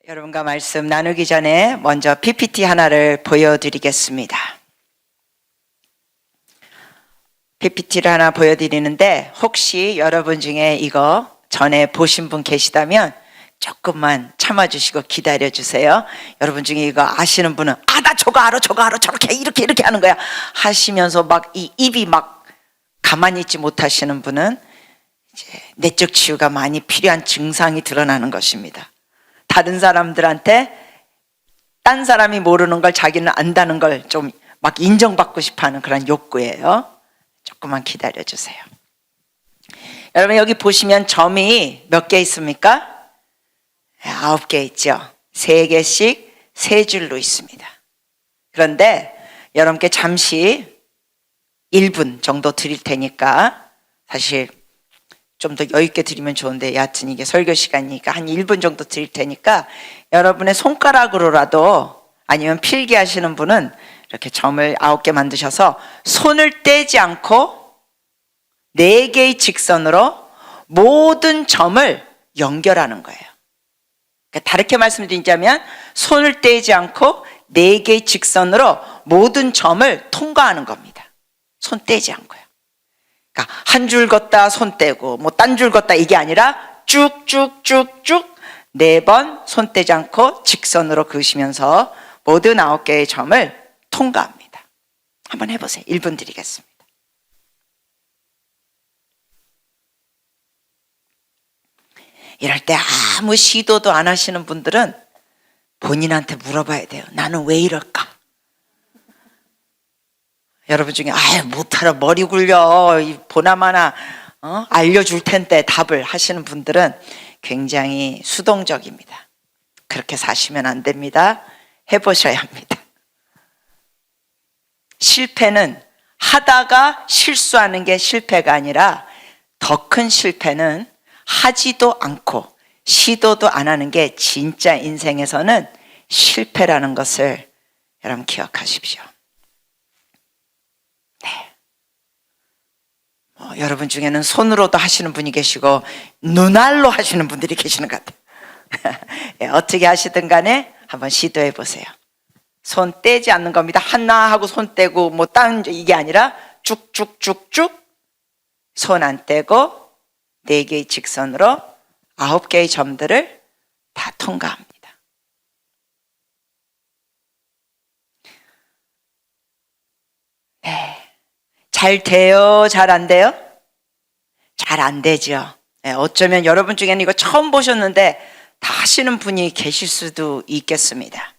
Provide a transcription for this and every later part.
여러분과 말씀 나누기 전에 먼저 PPT 하나를 보여드리겠습니다. PPT를 하나 보여드리는데 혹시 여러분 중에 이거 전에 보신 분 계시다면 조금만 참아주시고 기다려주세요. 여러분 중에 이거 아시는 분은 나 저거 알아 저렇게 이렇게 하는 거야 하시면서 막 이 입이 막 가만히 있지 못하시는 분은 이제 내적 치유가 많이 필요한 증상이 드러나는 것입니다. 다른 사람들한테 딴 사람이 모르는 걸 자기는 안다는 걸 좀 막 인정받고 싶어하는 그런 욕구예요. 조금만 기다려주세요. 여러분 여기 보시면 점이 몇 개 있습니까? 9개 있죠. 3개씩 3줄로 있습니다. 그런데 여러분께 잠시 1분 정도 드릴 테니까, 사실 좀 더 여유 있게 드리면 좋은데 여하튼 이게 설교 시간이니까 한 1분 정도 드릴 테니까 여러분의 손가락으로라도, 아니면 필기 하시는 분은 이렇게 점을 9개 만드셔서 손을 떼지 않고 4개의 직선으로 모든 점을 연결하는 거예요. 그러니까 다르게 말씀드리자면 손을 떼지 않고 4개의 직선으로 모든 점을 통과하는 겁니다. 손 떼지 않고요. 그러니까 한 줄 걷다 손 떼고 뭐 딴 줄 걷다 이게 아니라 쭉쭉쭉쭉 4번 손 떼지 않고 직선으로 그으시면서 모든 9개의 점을 통과합니다. 한번 해보세요. 1분 드리겠습니다. 이럴 때 아무 시도도 안 하시는 분들은 본인한테 물어봐야 돼요. 나는 왜 이럴까? 여러분 중에 못하러 머리 굴려 보나마나 알려줄 텐데 답을 하시는 분들은 굉장히 수동적입니다. 그렇게 사시면 안 됩니다. 해보셔야 합니다. 실패는 하다가 실수하는 게 실패가 아니라 더 큰 실패는 하지도 않고 시도도 안 하는 게 진짜 인생에서는 실패라는 것을 여러분 기억하십시오. 여러분 중에는 손으로도 하시는 분이 계시고 눈알로 하시는 분들이 계시는 것 같아요. 어떻게 하시든 간에 한번 시도해 보세요. 손 떼지 않는 겁니다. 하나 하고 손 떼고 뭐 딴 이게 아니라 쭉쭉쭉쭉 손 안 떼고 4개의 직선으로 9개의 점들을 다 통과합니다. 네. 잘 돼요? 잘 안 돼요? 잘 안 되죠. 네, 어쩌면 여러분 중에는 이거 처음 보셨는데 다 하시는 분이 계실 수도 있겠습니다.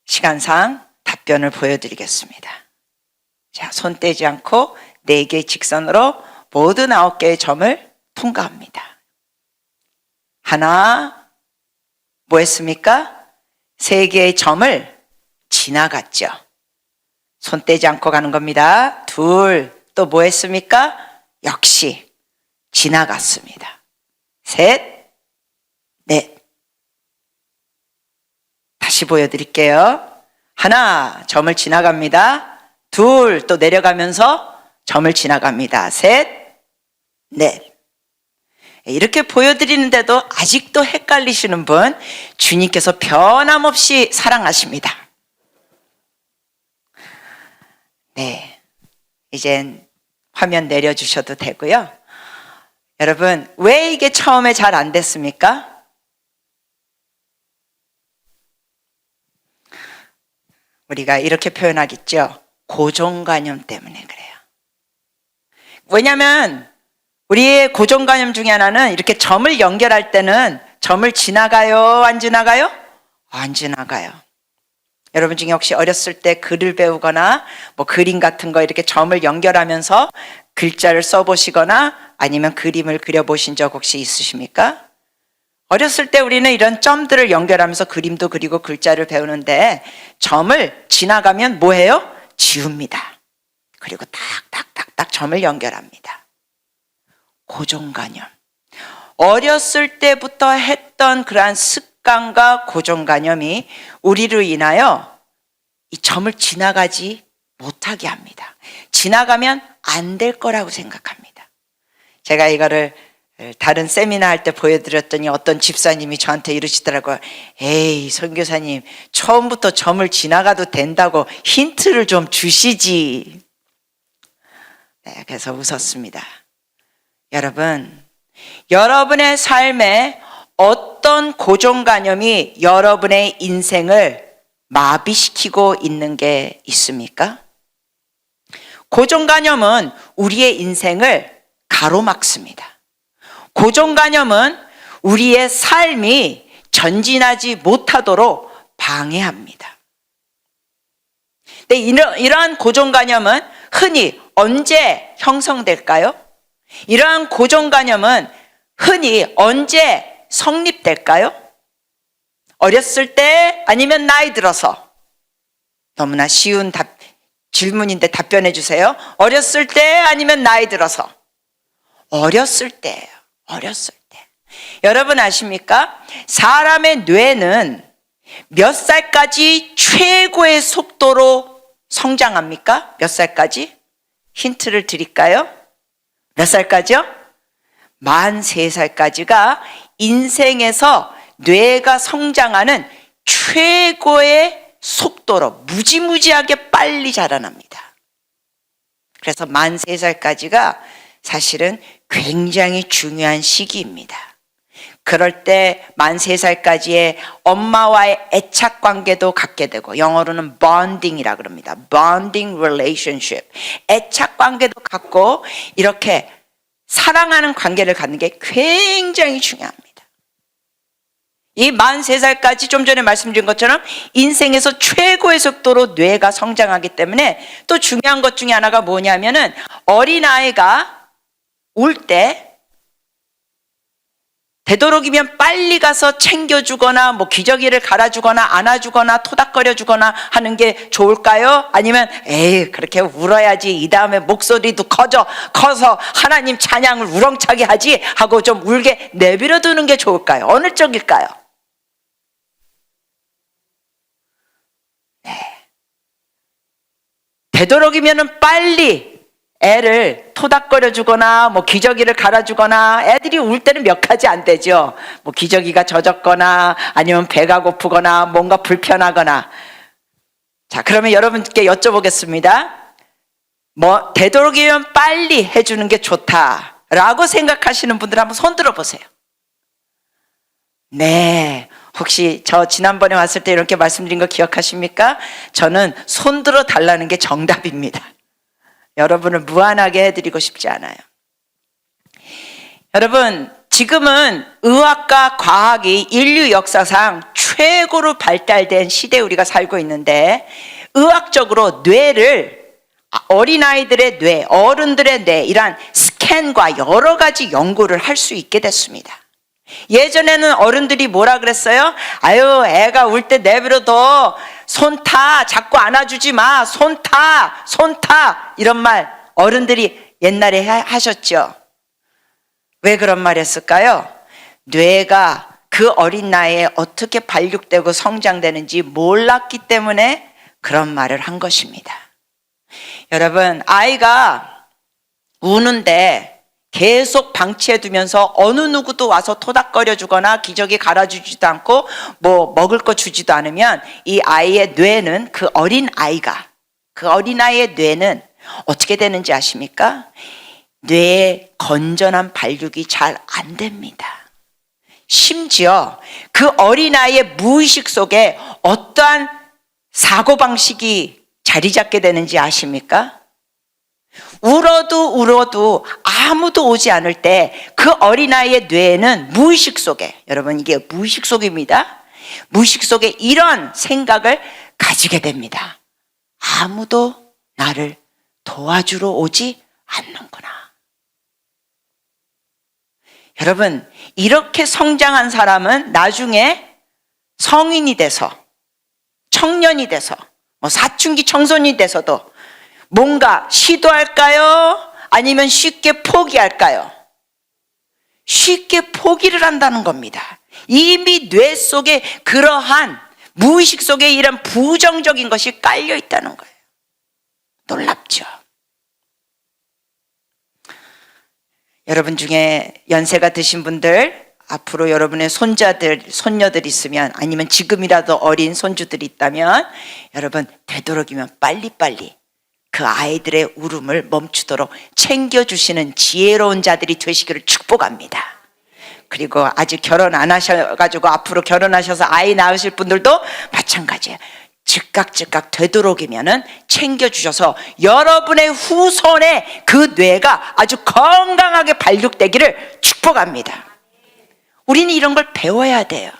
시간상 답변을 보여드리겠습니다. 자, 손 떼지 않고 4개의 직선으로 모든 9개의 점을 통과합니다. 하나, 뭐 했습니까? 3개의 점을 지나갔죠. 손 떼지 않고 가는 겁니다. 둘, 또 뭐 했습니까? 역시 지나갔습니다. 셋, 넷. 다시 보여드릴게요. 하나, 점을 지나갑니다. 둘, 또 내려가면서 점을 지나갑니다. 셋, 넷. 이렇게 보여드리는데도 아직도 헷갈리시는 분, 주님께서 변함없이 사랑하십니다. 네, 이젠 화면 내려주셔도 되고요. 여러분, 왜 이게 처음에 잘 안 됐습니까? 우리가 이렇게 표현하겠죠. 고정관념 때문에 그래요. 왜냐하면 우리의 고정관념 중에 하나는 이렇게 점을 연결할 때는 점을 지나가요? 안 지나가요? 안 지나가요. 여러분 중에 혹시 어렸을 때 글을 배우거나 뭐 그림 같은 거 이렇게 점을 연결하면서 글자를 써보시거나 아니면 그림을 그려보신 적 혹시 있으십니까? 어렸을 때 우리는 이런 점들을 연결하면서 그림도 그리고 글자를 배우는데 점을 지나가면 뭐해요? 지웁니다. 그리고 딱딱딱딱 점을 연결합니다. 고정관념. 어렸을 때부터 했던 그러한 습관과 고정관념이 우리로 인하여 이 점을 지나가지 못하게 합니다. 지나가면 안 될 거라고 생각합니다. 제가 이거를 다른 세미나 할 때 보여드렸더니 어떤 집사님이 저한테 이러시더라고요. 에이, 선교사님, 처음부터 점을 지나가도 된다고 힌트를 좀 주시지. 네, 그래서 웃었습니다. 여러분, 여러분의 삶에 어떤 고정관념이 여러분의 인생을 마비시키고 있는 게 있습니까? 고정관념은 우리의 인생을 가로막습니다. 고정관념은 우리의 삶이 전진하지 못하도록 방해합니다. 근데 이러한 고정관념은 흔히 언제 형성될까요? 이러한 고정관념은 흔히 언제 성립될까요? 어렸을 때 아니면 나이 들어서? 너무나 쉬운 질문인데 답변해 주세요. 어렸을 때 아니면 나이 들어서? 어렸을 때예요. 어렸을 때. 여러분 아십니까? 사람의 뇌는 몇 살까지 최고의 속도로 성장합니까? 몇 살까지? 힌트를 드릴까요? 몇 살까지요? 만 3살까지가 인생에서 뇌가 성장하는 최고의 속도로 무지무지하게 빨리 자라납니다. 그래서 만 3살까지가 사실은 굉장히 중요한 시기입니다. 그럴 때 만 3살까지의 엄마와의 애착 관계도 갖게 되고, 영어로는 bonding이라 그럽니다. bonding relationship. 애착 관계도 갖고 이렇게 사랑하는 관계를 갖는 게 굉장히 중요합니다. 이 만 3살까지 좀 전에 말씀드린 것처럼 인생에서 최고의 속도로 뇌가 성장하기 때문에, 또 중요한 것 중에 하나가 뭐냐면은 어린아이가 울 때 되도록이면 빨리 가서 챙겨주거나 뭐 기저귀를 갈아주거나 안아주거나 토닥거려주거나 하는 게 좋을까요? 아니면 에이, 그렇게 울어야지 이 다음에 목소리도 커서 하나님 찬양을 우렁차게 하지 하고 좀 울게 내버려 두는 게 좋을까요? 어느 쪽일까요? 네. 되도록이면 빨리 애를 토닥거려 주거나 뭐 기저귀를 갈아주거나, 애들이 울 때는 몇 가지 안 되죠. 뭐 기저귀가 젖었거나 아니면 배가 고프거나 뭔가 불편하거나. 자, 그러면 여러분께 여쭤보겠습니다. 뭐 되도록이면 빨리 해주는 게 좋다라고 생각하시는 분들 한번 손 들어보세요. 네, 혹시 저 지난번에 왔을 때 이렇게 말씀드린 거 기억하십니까? 저는 손 들어 달라는 게 정답입니다. 여러분을 무안하게 해드리고 싶지 않아요. 여러분, 지금은 의학과 과학이 인류 역사상 최고로 발달된 시대에 우리가 살고 있는데, 의학적으로 뇌를, 어린아이들의 뇌, 어른들의 뇌, 이러한 스캔과 여러 가지 연구를 할 수 있게 됐습니다. 예전에는 어른들이 뭐라 그랬어요? 아유, 애가 울 때 내버려둬. 손 타. 자꾸 안아주지 마. 손 타. 손 타. 이런 말 어른들이 옛날에 하셨죠. 왜 그런 말 했을까요? 뇌가 그 어린 나이에 어떻게 발육되고 성장되는지 몰랐기 때문에 그런 말을 한 것입니다. 여러분, 아이가 우는데 계속 방치해 두면서 어느 누구도 와서 토닥거려 주거나 기저귀 갈아주지도 않고 뭐 먹을 거 주지도 않으면, 이 아이의 뇌는, 그 어린아이의 뇌는 어떻게 되는지 아십니까? 뇌의 건전한 발육이 잘 안 됩니다. 심지어 그 어린아이의 무의식 속에 어떠한 사고방식이 자리 잡게 되는지 아십니까? 울어도 아무도 오지 않을 때 그 어린아이의 뇌에는 무의식 속에, 여러분 이게 무의식 속입니다. 무의식 속에 이런 생각을 가지게 됩니다. 아무도 나를 도와주러 오지 않는구나. 여러분, 이렇게 성장한 사람은 나중에 성인이 돼서, 청년이 돼서, 뭐 사춘기 청소년이 돼서도 뭔가 시도할까요? 아니면 쉽게 포기할까요? 쉽게 포기를 한다는 겁니다. 이미 뇌 속에 그러한 무의식 속에 이런 부정적인 것이 깔려 있다는 거예요. 놀랍죠? 여러분 중에 연세가 드신 분들, 앞으로 여러분의 손자들, 손녀들 있으면, 아니면 지금이라도 어린 손주들이 있다면, 여러분 되도록이면 빨리빨리 그 아이들의 울음을 멈추도록 챙겨주시는 지혜로운 자들이 되시기를 축복합니다. 그리고 아직 결혼 안 하셔가지고 앞으로 결혼하셔서 아이 낳으실 분들도 마찬가지예요. 즉각 되도록이면은 챙겨주셔서 여러분의 후손의 그 뇌가 아주 건강하게 발육되기를 축복합니다. 우리는 이런 걸 배워야 돼요.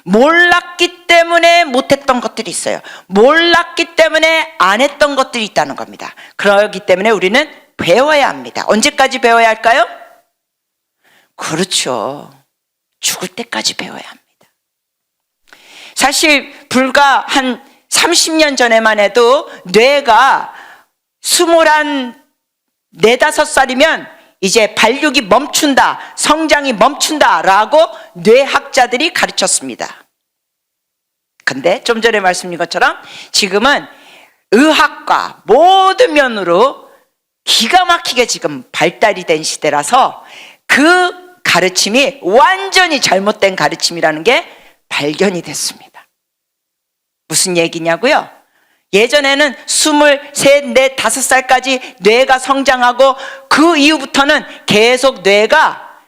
몰랐기 때문에 못했던 것들이 있어요. 몰랐기 때문에 안 했던 것들이 있다는 겁니다. 그렇기 때문에 우리는 배워야 합니다. 언제까지 배워야 할까요? 그렇죠. 죽을 때까지 배워야 합니다. 사실 불과 한 30년 전에만 해도 뇌가 24, 5살이면 이제 발육이 멈춘다, 성장이 멈춘다라고 뇌학자들이 가르쳤습니다. 근데 좀 전에 말씀드린 것처럼 지금은 의학과 모든 면으로 기가 막히게 지금 발달이 된 시대라서 그 가르침이 완전히 잘못된 가르침이라는 게 발견이 됐습니다. 무슨 얘기냐고요? 예전에는 23, 4, 5살까지 뇌가 성장하고 그 이후부터는 계속 뇌가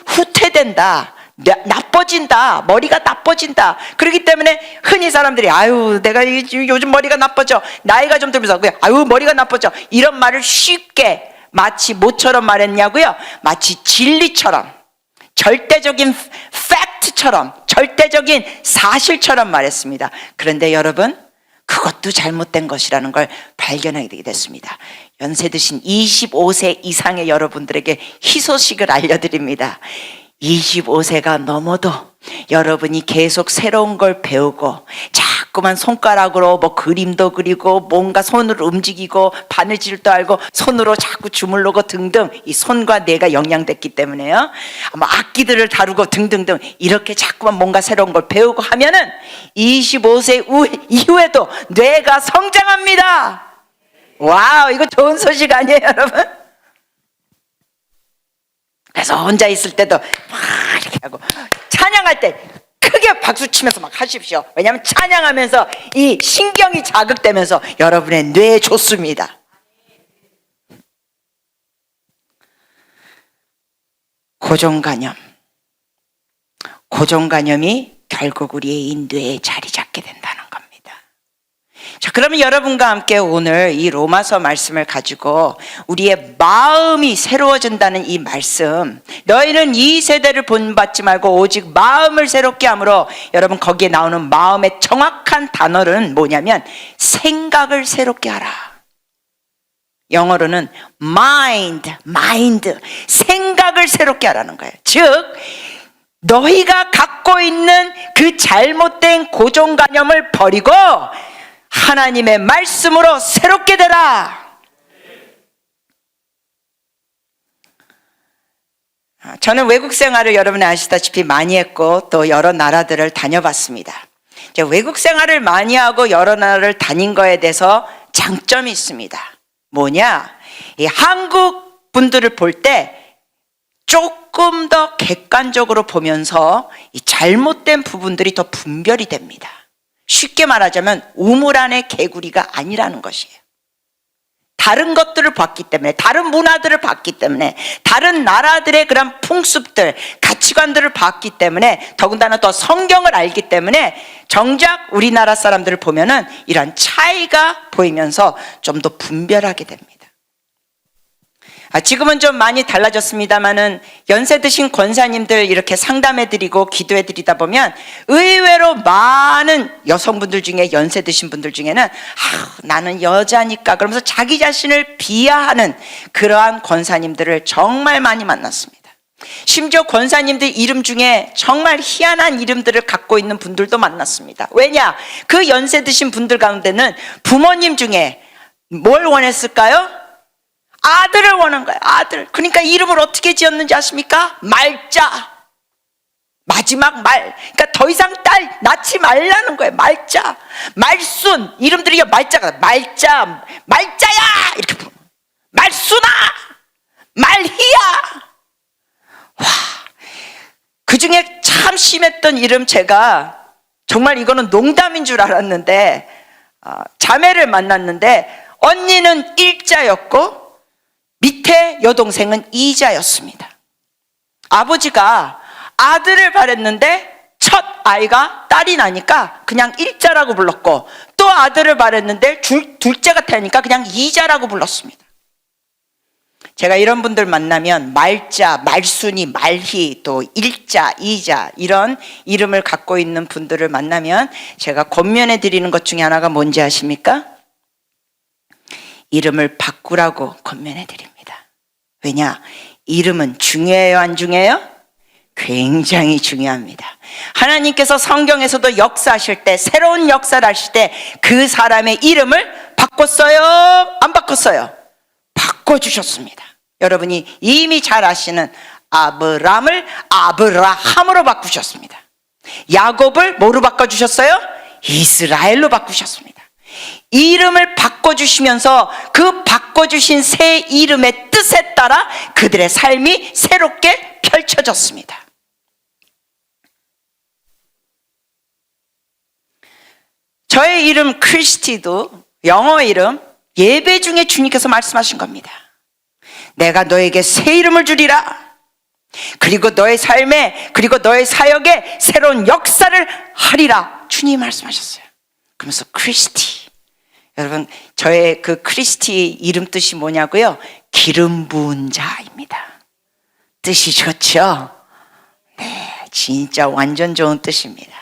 후퇴된다, 나빠진다, 머리가 나빠진다. 그렇기 때문에 흔히 사람들이 아유 내가 요즘 머리가 나빠져, 나이가 좀 들면서 아유 머리가 나빠져, 이런 말을 쉽게 마치 뭐처럼 말했냐고요? 마치 진리처럼, 절대적인 팩트처럼, 절대적인 사실처럼 말했습니다. 그런데 여러분, 그것도 잘못된 것이라는 걸 발견하게 됐습니다. 연세 드신 25세 이상의 여러분들에게 희소식을 알려드립니다. 25세가 넘어도 여러분이 계속 새로운 걸 배우고 자꾸만 손가락으로 뭐 그림도 그리고 뭔가 손으로 움직이고 바느질도 알고 손으로 자꾸 주물르고 등등, 이 손과 뇌가 영향됐기 때문에요. 뭐 악기들을 다루고 등등등 이렇게 자꾸만 뭔가 새로운 걸 배우고 하면은 25세 이후에도 뇌가 성장합니다. 와우, 이거 좋은 소식 아니에요, 여러분? 그래서 혼자 있을 때도 막 이렇게 하고 찬양할 때 크게 박수 치면서 막 하십시오. 왜냐하면 찬양하면서 이 신경이 자극되면서 여러분의 뇌에 좋습니다. 고정관념이 결국 우리의 뇌에 자리 잡게 된다는 겁니다. 자, 그러면 여러분과 함께 오늘 이 로마서 말씀을 가지고 우리의 마음이 새로워진다는 이 말씀, 너희는 이 세대를 본받지 말고 오직 마음을 새롭게 함으로, 여러분 거기에 나오는 마음의 정확한 단어는 뭐냐면 생각을 새롭게 하라. 영어로는 mind, 생각을 새롭게 하라는 거예요. 즉 너희가 갖고 있는 그 잘못된 고정관념을 버리고 하나님의 말씀으로 새롭게 되라. 저는 외국 생활을 여러분이 아시다시피 많이 했고 또 여러 나라들을 다녀봤습니다. 외국 생활을 많이 하고 여러 나라를 다닌 거에 대해서 장점이 있습니다. 뭐냐? 이 한국 분들을 볼 때 조금 더 객관적으로 보면서 이 잘못된 부분들이 더 분별이 됩니다. 쉽게 말하자면 우물 안의 개구리가 아니라는 것이에요. 다른 것들을 봤기 때문에, 다른 문화들을 봤기 때문에, 다른 나라들의 그런 풍습들, 가치관들을 봤기 때문에, 더군다나 또 성경을 알기 때문에 정작 우리나라 사람들을 보면은 이런 차이가 보이면서 좀 더 분별하게 됩니다. 지금은 좀 많이 달라졌습니다만은 연세 드신 권사님들 이렇게 상담해드리고 기도해드리다 보면 의외로 많은 여성분들 중에, 연세 드신 분들 중에는 나는 여자니까 그러면서 자기 자신을 비하하는 그러한 권사님들을 정말 많이 만났습니다. 심지어 권사님들 이름 중에 정말 희한한 이름들을 갖고 있는 분들도 만났습니다. 왜냐? 그 연세 드신 분들 가운데는 부모님 중에 뭘 원했을까요? 아들을 원한 거예요. 아들. 그러니까 이름을 어떻게 지었는지 아십니까? 말자. 마지막 말. 그러니까 더 이상 딸 낳지 말라는 거예요. 말자. 말순. 이름들이 말자가 말자. 말자야. 이렇게 부르는 거예요. 말순아. 말희야. 와, 그 중에 참 심했던 이름, 제가 정말 이거는 농담인 줄 알았는데, 자매를 만났는데 언니는 일자였고 밑에 여동생은 이자였습니다. 아버지가 아들을 바랬는데 첫 아이가 딸이 나니까 그냥 일자라고 불렀고, 또 아들을 바랬는데 둘째 같으니까 그냥 이자라고 불렀습니다. 제가 이런 분들 만나면 말자, 말순이, 말희, 또 일자, 이자 이런 이름을 갖고 있는 분들을 만나면 제가 권면해 드리는 것 중에 하나가 뭔지 아십니까? 이름을 바꾸라고 권면해 드립니다. 왜냐? 이름은 중요해요, 안 중요해요? 굉장히 중요합니다. 하나님께서 성경에서도 역사하실 때, 새로운 역사를 하실 때 그 사람의 이름을 바꿨어요? 안 바꿨어요? 바꿔주셨습니다. 여러분이 이미 잘 아시는 아브람을 아브라함으로 바꾸셨습니다. 야곱을 뭐로 바꿔주셨어요? 이스라엘로 바꾸셨습니다. 이름을 바꿔주시면서 그 바꿔주신 새 이름의 뜻에 따라 그들의 삶이 새롭게 펼쳐졌습니다. 저의 이름 크리스티도 영어 이름, 예배 중에 주님께서 말씀하신 겁니다. 내가 너에게 새 이름을 주리라. 그리고 너의 삶에, 그리고 너의 사역에 새로운 역사를 하리라. 주님이 말씀하셨어요. 그러면서 크리스티. 여러분, 저의 그 크리스티 이름 뜻이 뭐냐고요? 기름 부은 자입니다. 뜻이 좋죠? 네, 진짜 완전 좋은 뜻입니다.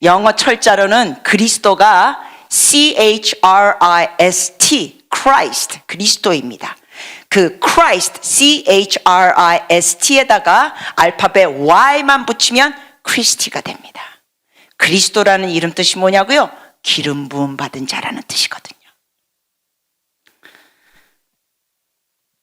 영어 철자로는 그리스도가 C-H-R-I-S-T, Christ, 그리스도입니다. 그 Christ, C-H-R-I-S-T에다가 알파벳 Y만 붙이면 크리스티가 됩니다. 그리스도라는 이름 뜻이 뭐냐고요? 기름 부음 받은 자라는 뜻이거든요.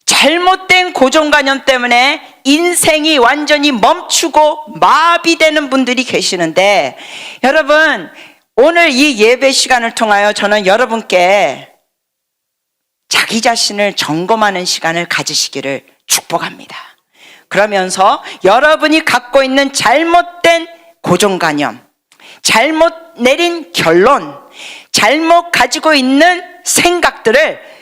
잘못된 고정관념 때문에 인생이 완전히 멈추고 마비되는 분들이 계시는데, 여러분, 오늘 이 예배 시간을 통하여 저는 여러분께 자기 자신을 점검하는 시간을 가지시기를 축복합니다. 그러면서 여러분이 갖고 있는 잘못된 고정관념, 잘못 내린 결론, 잘못 가지고 있는 생각들을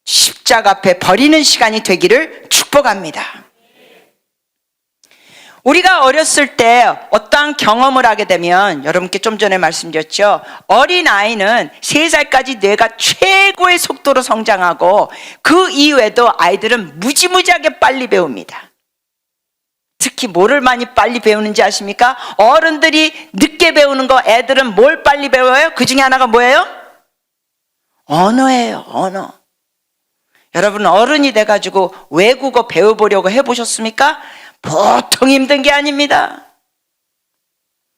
십자가 앞에 버리는 시간이 되기를 축복합니다. 우리가 어렸을 때 어떠한 경험을 하게 되면, 여러분께 좀 전에 말씀드렸죠. 어린아이는 3살까지 뇌가 최고의 속도로 성장하고 그 이후에도 아이들은 무지무지하게 빨리 배웁니다. 특히 뭐를 많이 빨리 배우는지 아십니까? 어른들이 늦게 배우는 거, 애들은 뭘 빨리 배워요? 그 중에 하나가 뭐예요? 언어예요, 언어. 여러분, 어른이 돼가지고 외국어 배워보려고 해보셨습니까? 보통 힘든 게 아닙니다.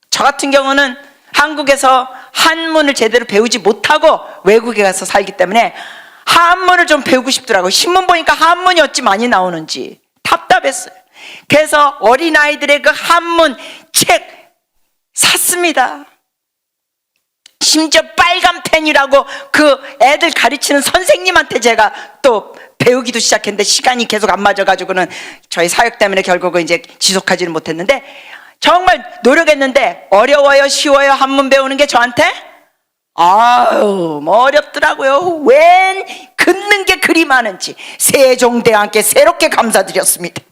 저 같은 경우는 한국에서 한문을 제대로 배우지 못하고 외국에 가서 살기 때문에 한문을 좀 배우고 싶더라고요. 신문 보니까 한문이 어찌 많이 나오는지 답답했어요. 그래서 어린아이들의 그 한문 책 샀습니다. 심지어 빨간 펜이라고 그 애들 가르치는 선생님한테 제가 또 배우기도 시작했는데 시간이 계속 안 맞아가지고는 저희 사역 때문에 결국은 이제 지속하지는 못했는데, 정말 노력했는데 어려워요, 쉬워요? 한문 배우는 게 저한테? 아유, 뭐 어렵더라고요. 웬 긋는 게 그리 많은지. 세종대왕께 새롭게 감사드렸습니다.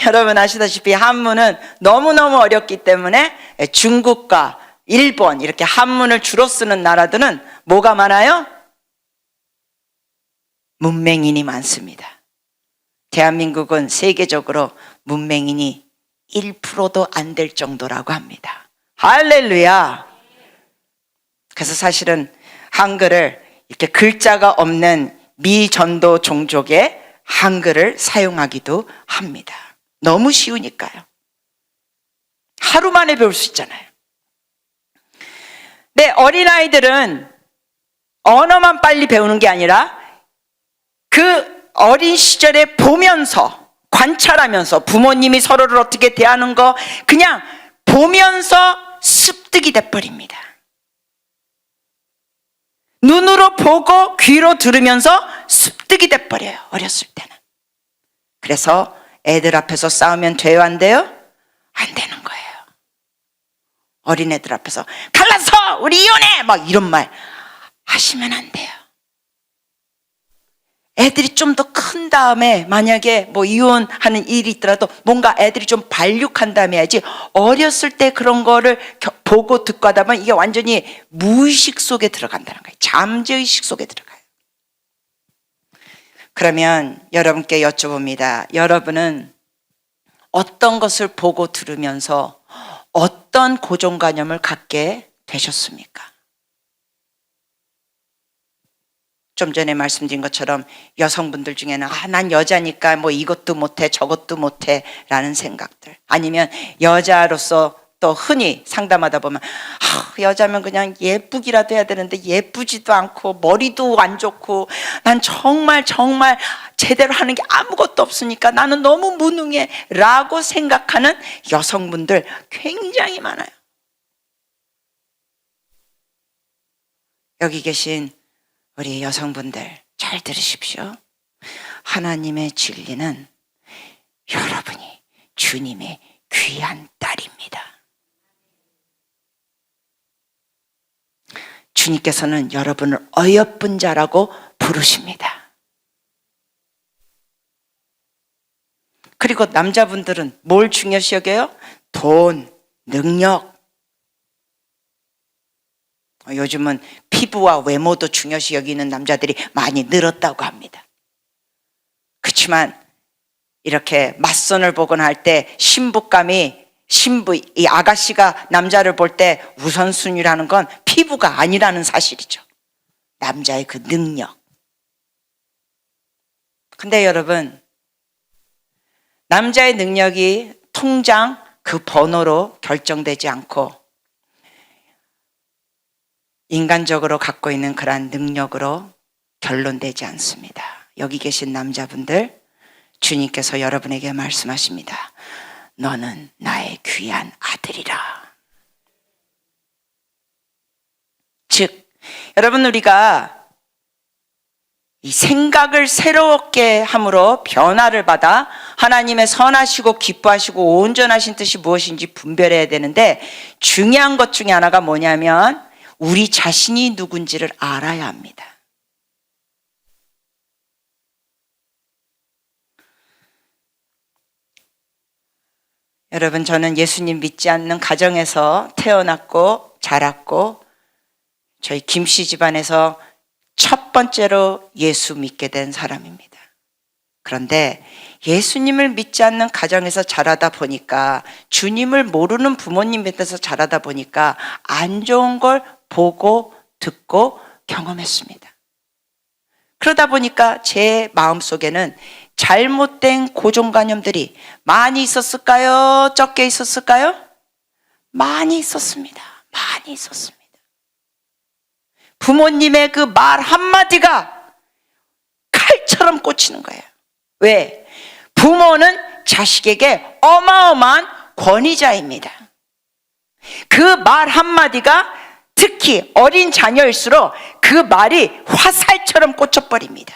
여러분 아시다시피 한문은 너무너무 어렵기 때문에 중국과 일본, 이렇게 한문을 주로 쓰는 나라들은 뭐가 많아요? 문맹인이 많습니다. 대한민국은 세계적으로 문맹인이 1%도 안 될 정도라고 합니다. 할렐루야. 그래서 사실은 한글을 이렇게 글자가 없는 미전도 종족의 한글을 사용하기도 합니다. 너무 쉬우니까요. 하루 만에 배울 수 있잖아요. 네, 어린아이들은 언어만 빨리 배우는 게 아니라 그 어린 시절에 보면서, 관찰하면서 부모님이 서로를 어떻게 대하는 거 그냥 보면서 습득이 돼버립니다. 눈으로 보고 귀로 들으면서 습득이 돼버려요, 어렸을 때는. 그래서 애들 앞에서 싸우면 돼요, 안 돼요? 안 되는 거예요. 어린애들 앞에서 갈라서 우리 이혼해! 막 이런 말 하시면 안 돼요. 애들이 좀 더 큰 다음에 만약에 뭐 이혼하는 일이 있더라도 뭔가 애들이 좀 발육한 다음에 해야지, 어렸을 때 그런 거를 보고 듣고 하다 보면 이게 완전히 무의식 속에 들어간다는 거예요. 잠재의식 속에 들어가요. 그러면 여러분께 여쭤봅니다. 여러분은 어떤 것을 보고 들으면서 어떤 고정관념을 갖게 되셨습니까? 좀 전에 말씀드린 것처럼 여성분들 중에는 난 여자니까 뭐 이것도 못해 저것도 못해 라는 생각들, 아니면 여자로서 또 흔히 상담하다 보면 여자면 그냥 예쁘기라도 해야 되는데 예쁘지도 않고 머리도 안 좋고 난 정말 제대로 하는 게 아무것도 없으니까 나는 너무 무능해 라고 생각하는 여성분들 굉장히 많아요. 여기 계신 우리 여성분들 잘 들으십시오. 하나님의 진리는 여러분이 주님의 귀한 딸입니다. 주님께서는 여러분을 어여쁜 자라고 부르십니다. 그리고 남자분들은 뭘 중요시 여겨요? 돈, 능력. 요즘은 피부와 외모도 중요시 여기는 남자들이 많이 늘었다고 합니다. 그렇지만 이렇게 맞선을 보거나 할 때 이 아가씨가 남자를 볼 때 우선순위라는 건 피부가 아니라는 사실이죠. 남자의 그 능력. 근데 여러분, 남자의 능력이 통장 그 번호로 결정되지 않고 인간적으로 갖고 있는 그러한 능력으로 결론되지 않습니다. 여기 계신 남자분들, 주님께서 여러분에게 말씀하십니다. 너는 나의 귀한 아들이라. 즉, 여러분, 우리가 이 생각을 새롭게 함으로 변화를 받아 하나님의 선하시고 기뻐하시고 온전하신 뜻이 무엇인지 분별해야 되는데, 중요한 것 중에 하나가 뭐냐면 우리 자신이 누군지를 알아야 합니다. 여러분, 저는 예수님 믿지 않는 가정에서 태어났고 자랐고 저희 김씨 집안에서 첫 번째로 예수 믿게 된 사람입니다. 그런데 예수님을 믿지 않는 가정에서 자라다 보니까, 주님을 모르는 부모님 밑에서 자라다 보니까 안 좋은 걸 보고 듣고 경험했습니다. 그러다 보니까 제 마음속에는 잘못된 고정관념들이 많이 있었을까요? 적게 있었을까요? 많이 있었습니다. 많이 있었습니다. 부모님의 그 말 한마디가 칼처럼 꽂히는 거예요. 왜? 부모는 자식에게 어마어마한 권위자입니다. 그 말 한마디가 특히 어린 자녀일수록 그 말이 화살처럼 꽂혀버립니다.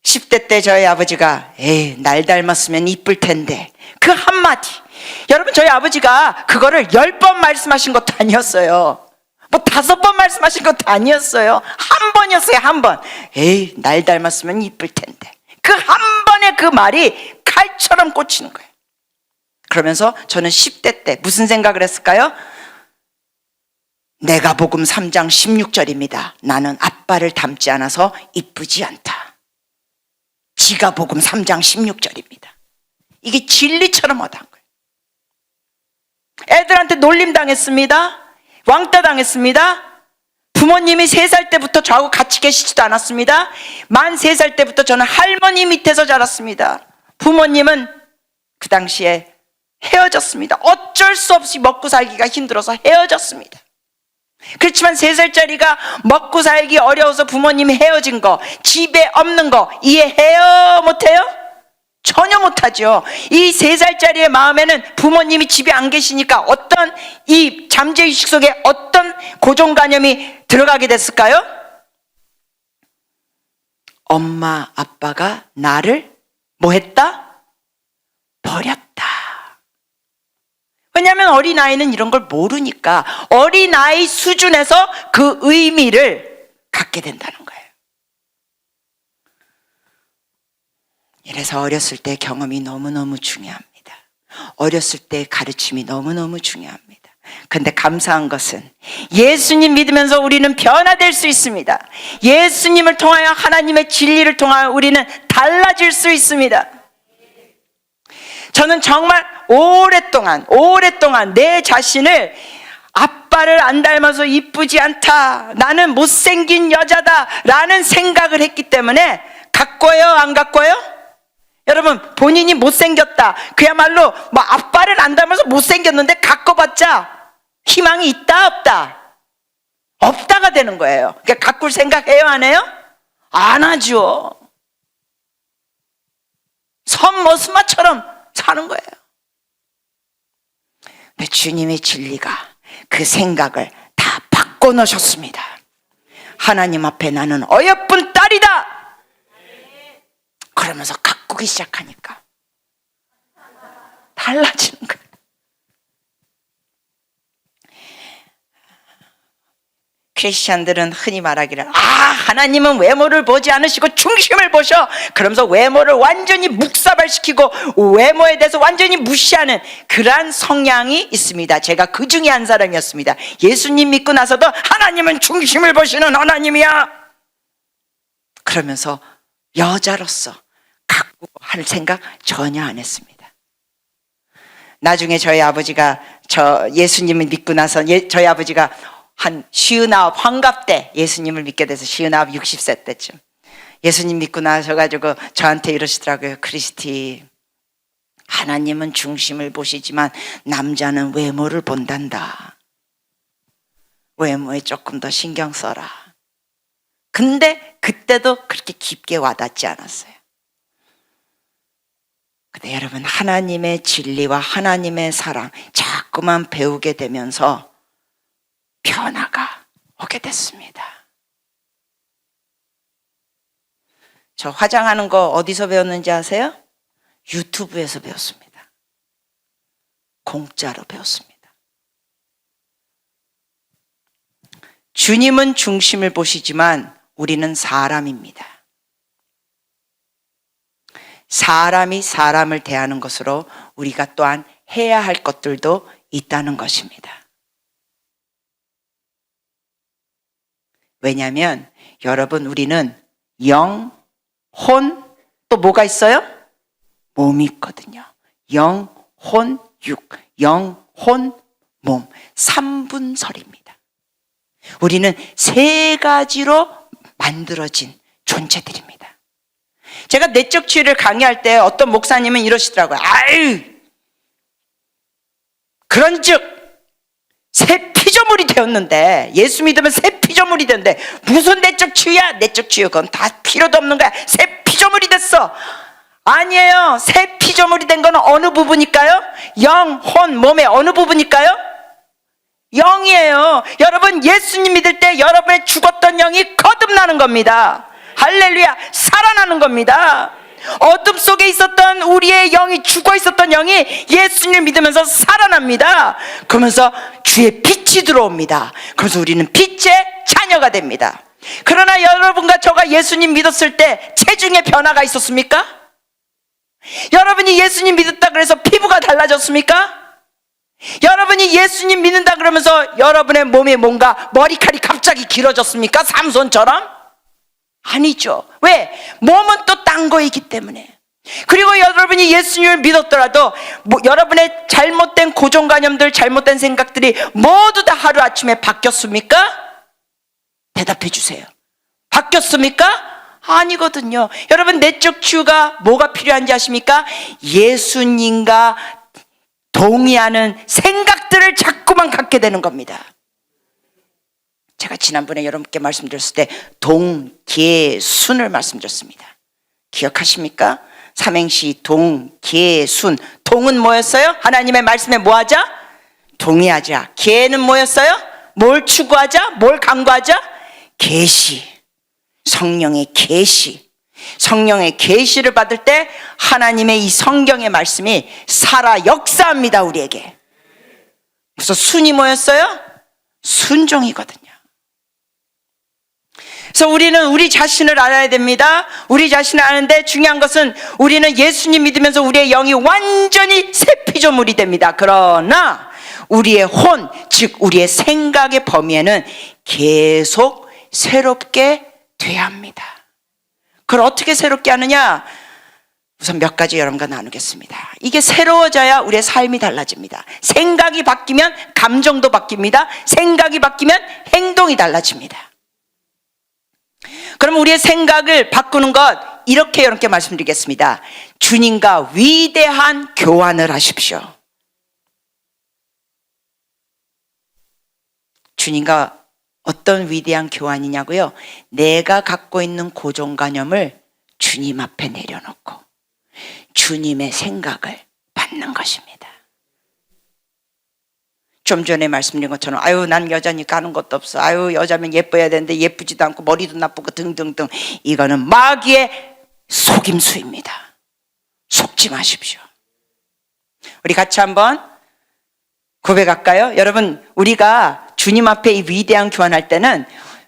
10대 때 저희 아버지가 날 닮았으면 이쁠 텐데, 그 한마디, 여러분, 저희 아버지가 그거를 10번 말씀하신 것도 아니었어요. 뭐 5번 말씀하신 것도 아니었어요. 한 번이었어요. 한 번. 날 닮았으면 이쁠 텐데. 그 한 번의 그 말이 칼처럼 꽂히는 거예요. 그러면서 저는 10대 때 무슨 생각을 했을까요? 내가복음 3장 16절입니다. 나는 아빠를 닮지 않아서 이쁘지 않다. 지가복음 3장 16절입니다. 이게 진리처럼 와닿은 거예요. 애들한테 놀림 당했습니다. 왕따 당했습니다. 부모님이 3살 때부터 저하고 같이 계시지도 않았습니다. 만 3살 때부터 저는 할머니 밑에서 자랐습니다. 부모님은 그 당시에 헤어졌습니다. 어쩔 수 없이 먹고 살기가 힘들어서 헤어졌습니다. 그렇지만 3살짜리가 먹고 살기 어려워서 부모님이 헤어진 거, 집에 없는 거 이해해요? 못해요? 전혀 못하죠. 이 3살짜리의 마음에는 부모님이 집에 안 계시니까 어떤 이 잠재의식 속에 어떤 고정관념이 들어가게 됐을까요? 엄마 아빠가 나를 뭐 했다? 버렸다. 왜냐하면 어린아이는 이런 걸 모르니까 어린아이 수준에서 그 의미를 갖게 된다는 거예요. 이래서 어렸을 때 경험이 너무너무 중요합니다. 어렸을 때 가르침이 너무너무 중요합니다. 근데 감사한 것은 예수님 믿으면서 우리는 변화될 수 있습니다. 예수님을 통하여 하나님의 진리를 통하여 우리는 달라질 수 있습니다. 저는 정말 오랫동안 내 자신을 아빠를 안 닮아서 이쁘지 않다, 나는 못생긴 여자다 라는 생각을 했기 때문에 가꿔요, 안 가꿔요? 여러분, 본인이 못생겼다, 그야말로 뭐 아빠를 안 닮아서 못생겼는데 가꿔봤자 희망이 있다 없다? 없다가 되는 거예요. 그러니까 가꿀 생각해요, 안 해요? 안 하죠. 선머스마처럼 사는 거예요. 근데 주님의 진리가 그 생각을 다 바꿔놓으셨습니다. 하나님 앞에 나는 어여쁜 딸이다 그러면서 가꾸기 시작하니까 달라지는 거예요. 크리스찬들은 흔히 말하기를, 하나님은 외모를 보지 않으시고 중심을 보셔. 그러면서 외모를 완전히 묵사발시키고 외모에 대해서 완전히 무시하는 그러한 성향이 있습니다. 제가 그 중에 한 사람이었습니다. 예수님 믿고 나서도 하나님은 중심을 보시는 하나님이야 그러면서 여자로서 갖고 할 생각 전혀 안 했습니다. 나중에 저희 아버지가 예수님을 믿고 나서 저희 아버지가 한 59 환갑 때 예수님을 믿게 돼서 59, 60세 때쯤 예수님 믿고 나셔가지고 저한테 이러시더라고요. 크리스티, 하나님은 중심을 보시지만 남자는 외모를 본단다. 외모에 조금 더 신경 써라. 근데 그때도 그렇게 깊게 와닿지 않았어요. 근데 여러분, 하나님의 진리와 하나님의 사랑 자꾸만 배우게 되면서 변화가 오게 됐습니다. 저 화장하는 거 어디서 배웠는지 아세요? 유튜브에서 배웠습니다. 공짜로 배웠습니다. 주님은 중심을 보시지만 우리는 사람입니다. 사람이 사람을 대하는 것으로 우리가 또한 해야 할 것들도 있다는 것입니다. 왜냐하면 여러분, 우리는 영, 혼, 또 뭐가 있어요? 몸이 있거든요. 영, 혼, 육, 영, 혼, 몸, 3분설입니다. 우리는 3가지로 만들어진 존재들입니다. 제가 내적 치유를 강의할 때 어떤 목사님은 이러시더라고요. 그런즉 새 피조물이 되었는데, 예수 믿으면 새 피조물이 되는데 무슨 내적 치유야? 내적 치유 그건 다 필요도 없는 거야. 새 피조물이 됐어. 아니에요. 새 피조물이 된 건 어느 부분일까요? 영, 혼, 몸의 어느 부분일까요? 영이에요. 여러분, 예수님 믿을 때 여러분의 죽었던 영이 거듭나는 겁니다. 할렐루야, 살아나는 겁니다. 어둠 속에 있었던 우리의 영이, 죽어 있었던 영이 예수님을 믿으면서 살아납니다. 그러면서 주의 빛이 들어옵니다. 그래서 우리는 빛의 자녀가 됩니다. 그러나 여러분과 저가 예수님 믿었을 때 체중의 변화가 있었습니까? 여러분이 예수님 믿었다 그래서 피부가 달라졌습니까? 여러분이 예수님 믿는다 그러면서 여러분의 몸에 뭔가 머리칼이 갑자기 길어졌습니까? 삼손처럼? 아니죠. 왜? 몸은 또 딴 거이기 때문에. 그리고 여러분이 예수님을 믿었더라도 여러분의 잘못된 고정관념들, 잘못된 생각들이 모두 다 하루아침에 바뀌었습니까? 대답해 주세요. 바뀌었습니까? 아니거든요. 여러분, 내적 치유가 뭐가 필요한지 아십니까? 예수님과 동의하는 생각들을 자꾸만 갖게 되는 겁니다. 제가 지난번에 여러분께 말씀드렸을 때 동계순을 말씀드렸습니다. 기억하십니까? 삼행시 동, 계, 순. 동은 뭐였어요? 하나님의 말씀에 뭐 하자? 동의하자. 계는 뭐였어요? 뭘 추구하자? 뭘 강구하자? 계시. 성령의 계시. 성령의 계시를 받을 때 하나님의 이 성경의 말씀이 살아 역사합니다, 우리에게. 그래서 순이 뭐였어요? 순종이거든요. 그래서 우리는 우리 자신을 알아야 됩니다. 우리 자신을 아는데 중요한 것은 우리는 예수님 믿으면서 우리의 영이 완전히 새 피조물이 됩니다. 그러나 우리의 혼, 즉 우리의 생각의 범위에는 계속 새롭게 돼야 합니다. 그걸 어떻게 새롭게 하느냐? 우선 몇 가지 여러분과 나누겠습니다. 이게 새로워져야 우리의 삶이 달라집니다. 생각이 바뀌면 감정도 바뀝니다. 생각이 바뀌면 행동이 달라집니다. 그럼 우리의 생각을 바꾸는 것 이렇게 여러분께 말씀드리겠습니다. 주님과 위대한 교환을 하십시오. 주님과 어떤 위대한 교환이냐고요? 내가 갖고 있는 고정관념을 주님 앞에 내려놓고 주님의 생각을 받는 것입니다. 좀 전에 말씀드린 것처럼 아유 난 여자니까 하는 것도 없어. 아유 여자면 예뻐야 되는데 예쁘지도 않고 머리도 나쁘고 등등등. 이거는 마귀의 속임수입니다. 속지 마십시오. 우리 같이 한번 고백할까요? 여러분, 우리가 주님 앞에 이 위대한 교환할 때는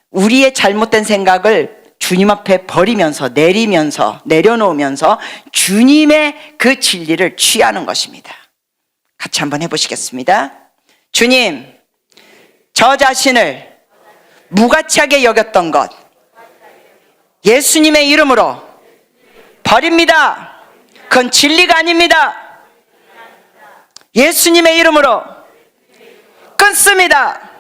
우리의 잘못된 생각을 주님 앞에 버리면서 내려놓으면서 주님의 그 진리를 취하는 것입니다. 같이 한번 해보시겠습니다. 주님, 저 자신을 무가치하게 여겼던 것 예수님의 이름으로 버립니다. 그건 진리가 아닙니다. 예수님의 이름으로 끊습니다.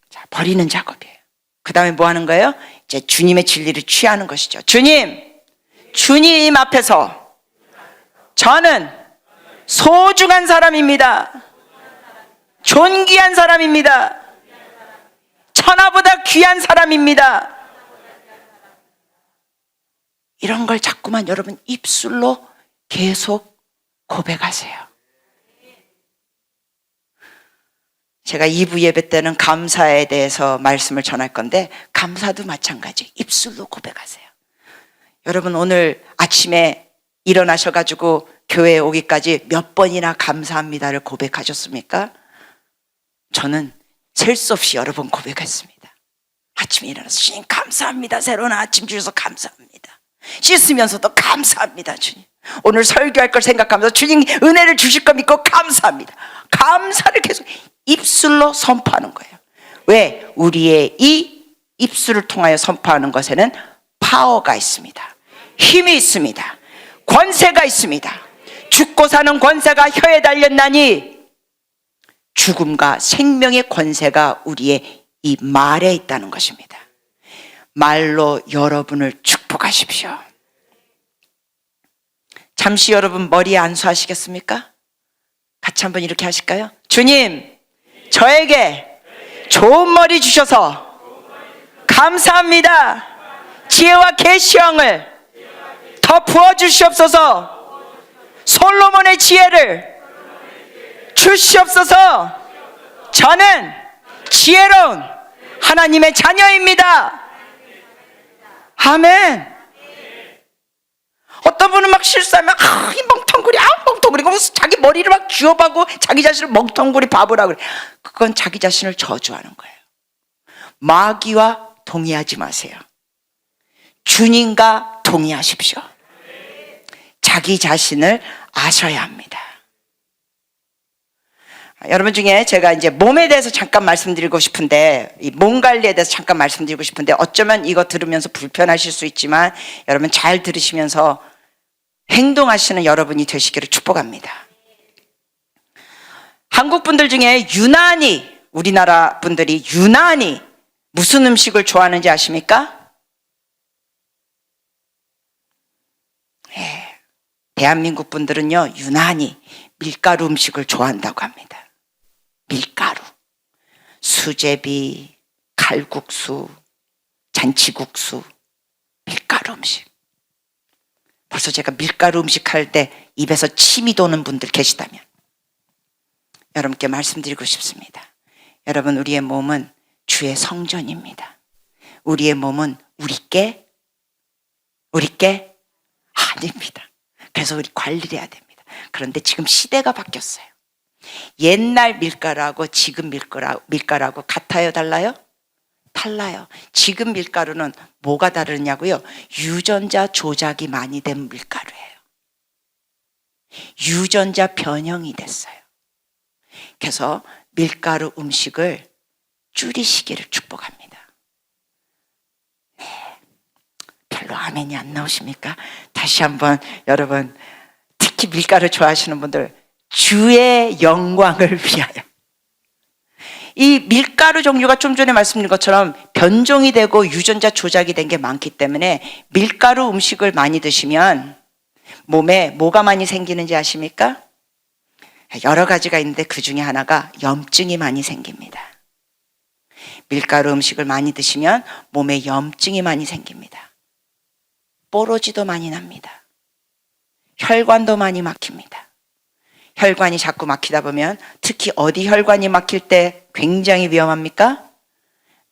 자, 버리는 작업이에요. 그 다음에 뭐 하는 거예요? 이제 주님의 진리를 취하는 것이죠. 주님 앞에서 저는 소중한 사람입니다. 존귀한 사람입니다. 천하보다 귀한 사람입니다. 이런 걸 자꾸만 여러분 입술로 계속 고백하세요. 제가 2부 예배 때는 감사에 대해서 말씀을 전할 건데 감사도 마찬가지. 입술로 고백하세요. 여러분 오늘 아침에 일어나셔가지고 교회에 오기까지 몇 번이나 감사합니다를 고백하셨습니까? 저는 셀 수 없이 여러 번 고백했습니다. 아침에 일어나서 주님 감사합니다. 새로운 아침 주셔서 감사합니다. 씻으면서도 감사합니다. 주님. 오늘 설교할 걸 생각하면서 주님 은혜를 주실 거 믿고 감사합니다. 감사를 계속 입술로 선포하는 거예요. 왜? 우리의 이 입술을 통하여 선포하는 것에는 파워가 있습니다. 힘이 있습니다. 권세가 있습니다. 죽고 사는 권세가 혀에 달렸나니 죽음과 생명의 권세가 우리의 이 말에 있다는 것입니다. 말로 여러분을 축복하십시오. 잠시 여러분 머리에 안수하시겠습니까? 같이 한번 이렇게 하실까요? 주님, 저에게 좋은 머리 주셔서 감사합니다. 지혜와 계시형을 더 부어주시옵소서. 솔로몬의 지혜를 주시옵소서. 저는 지혜로운 하나님의 자녀입니다. 아멘. 어떤 분은 막 실수하면 이 멍텅구리 멍텅구리 자기 머리를 막 쥐어박고 자기 자신을 멍텅구리 바보라고 그래. 그건 자기 자신을 저주하는 거예요. 마귀와 동의하지 마세요. 주님과 동의하십시오. 자기 자신을 아셔야 합니다. 여러분 중에 제가 이제 몸에 대해서 잠깐 말씀드리고 싶은데, 이 몸 관리에 대해서 잠깐 말씀드리고 싶은데, 어쩌면 이거 들으면서 불편하실 수 있지만 여러분 잘 들으시면서 행동하시는 여러분이 되시기를 축복합니다. 한국 분들 중에 유난히, 우리나라 분들이 유난히 무슨 음식을 좋아하는지 아십니까? 대한민국 분들은요, 유난히 밀가루 음식을 좋아한다고 합니다. 밀가루, 수제비, 칼국수, 잔치국수, 밀가루 음식. 벌써 제가 밀가루 음식 할 때 입에서 침이 도는 분들 계시다면 여러분께 말씀드리고 싶습니다. 여러분, 우리의 몸은 주의 성전입니다. 우리의 몸은 우리께 아닙니다. 그래서 우리 관리를 해야 됩니다. 그런데 지금 시대가 바뀌었어요. 옛날 밀가루하고 지금 밀가루하고 같아요, 달라요? 달라요. 지금 밀가루는 뭐가 다르냐고요? 유전자 조작이 많이 된 밀가루예요. 유전자 변형이 됐어요. 그래서 밀가루 음식을 줄이시기를 축복합니다. 네, 별로 아멘이 안 나오십니까? 다시 한번 여러분, 특히 밀가루 좋아하시는 분들, 주의 영광을 위하여. 이 밀가루 종류가 좀 전에 말씀드린 것처럼 변종이 되고 유전자 조작이 된 게 많기 때문에 밀가루 음식을 많이 드시면 몸에 뭐가 많이 생기는지 아십니까? 여러 가지가 있는데 그 중에 하나가 염증이 많이 생깁니다. 밀가루 음식을 많이 드시면 몸에 염증이 많이 생깁니다. 뽀로지도 많이 납니다. 혈관도 많이 막힙니다. 혈관이 자꾸 막히다 보면 특히 어디 혈관이 막힐 때 굉장히 위험합니까?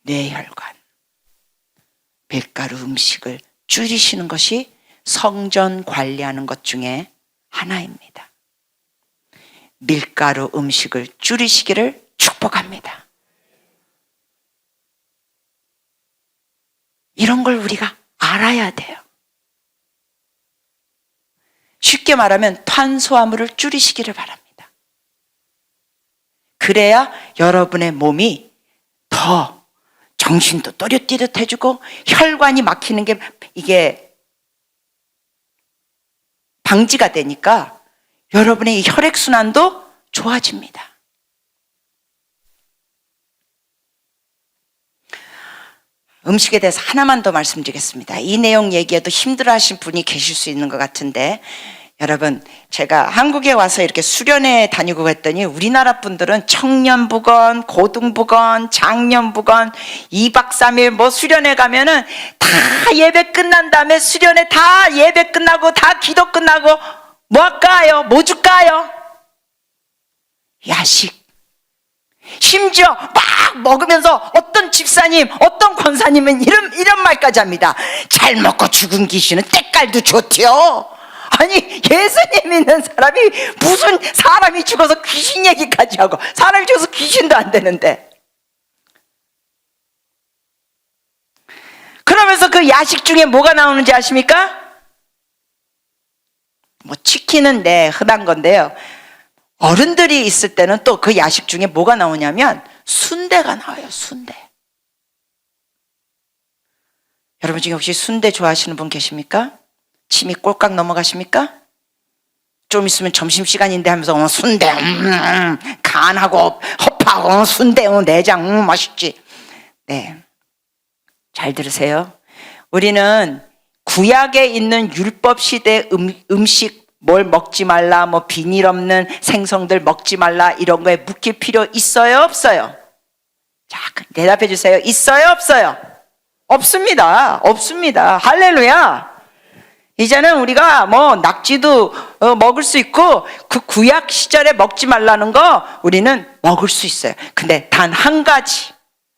뇌혈관. 밀가루 음식을 줄이시는 것이 성전 관리하는 것 중에 하나입니다. 밀가루 음식을 줄이시기를 축복합니다. 이런 걸 우리가 알아야 돼요. 쉽게 말하면 탄수화물을 줄이시기를 바랍니다. 그래야 여러분의 몸이 더 정신도 또렷또렷해지고 혈관이 막히는 게 이게 방지가 되니까 여러분의 혈액순환도 좋아집니다. 음식에 대해서 하나만 더 말씀드리겠습니다. 이 내용 얘기해도 힘들어하신 분이 계실 수 있는 것 같은데, 여러분, 제가 한국에 와서 이렇게 수련회 다니고 했더니 우리나라 분들은 청년부건, 고등부건, 장년부건 2박 3일 뭐 수련회 가면은 다 예배 끝난 다음에 수련회 다 예배 끝나고 다 기도 끝나고 뭐 할까요? 뭐 줄까요? 야식. 심지어 막 먹으면서 어떤 집사님, 어떤 권사님은 이런 말까지 합니다. 잘 먹고 죽은 귀신은 때깔도 좋대요. 아니, 예수님 믿는 사람이 무슨 사람이 죽어서 귀신 얘기까지 하고, 사람이 죽어서 귀신도 안 되는데. 그러면서 그 야식 중에 뭐가 나오는지 아십니까? 뭐 치킨은 흔한 건데요. 어른들이 있을 때는 또 그 야식 중에 뭐가 나오냐면 순대가 나와요. 순대. 여러분 중에 혹시 순대 좋아하시는 분 계십니까? 침이 꼴깍 넘어가십니까? 좀 있으면 점심시간인데 하면서 순대 간하고 허파하고 순대 내장 맛있지. 네, 잘 들으세요. 우리는 구약에 있는 율법 시대 음식 뭘 먹지 말라, 뭐 비닐 없는 생선들 먹지 말라 이런 거에 묵힐 필요 있어요, 없어요? 자, 대답해 주세요. 있어요, 없어요? 없습니다. 없습니다. 할렐루야. 이제는 우리가 뭐 낙지도 먹을 수 있고 그 구약 시절에 먹지 말라는 거 우리는 먹을 수 있어요. 근데 단 한 가지,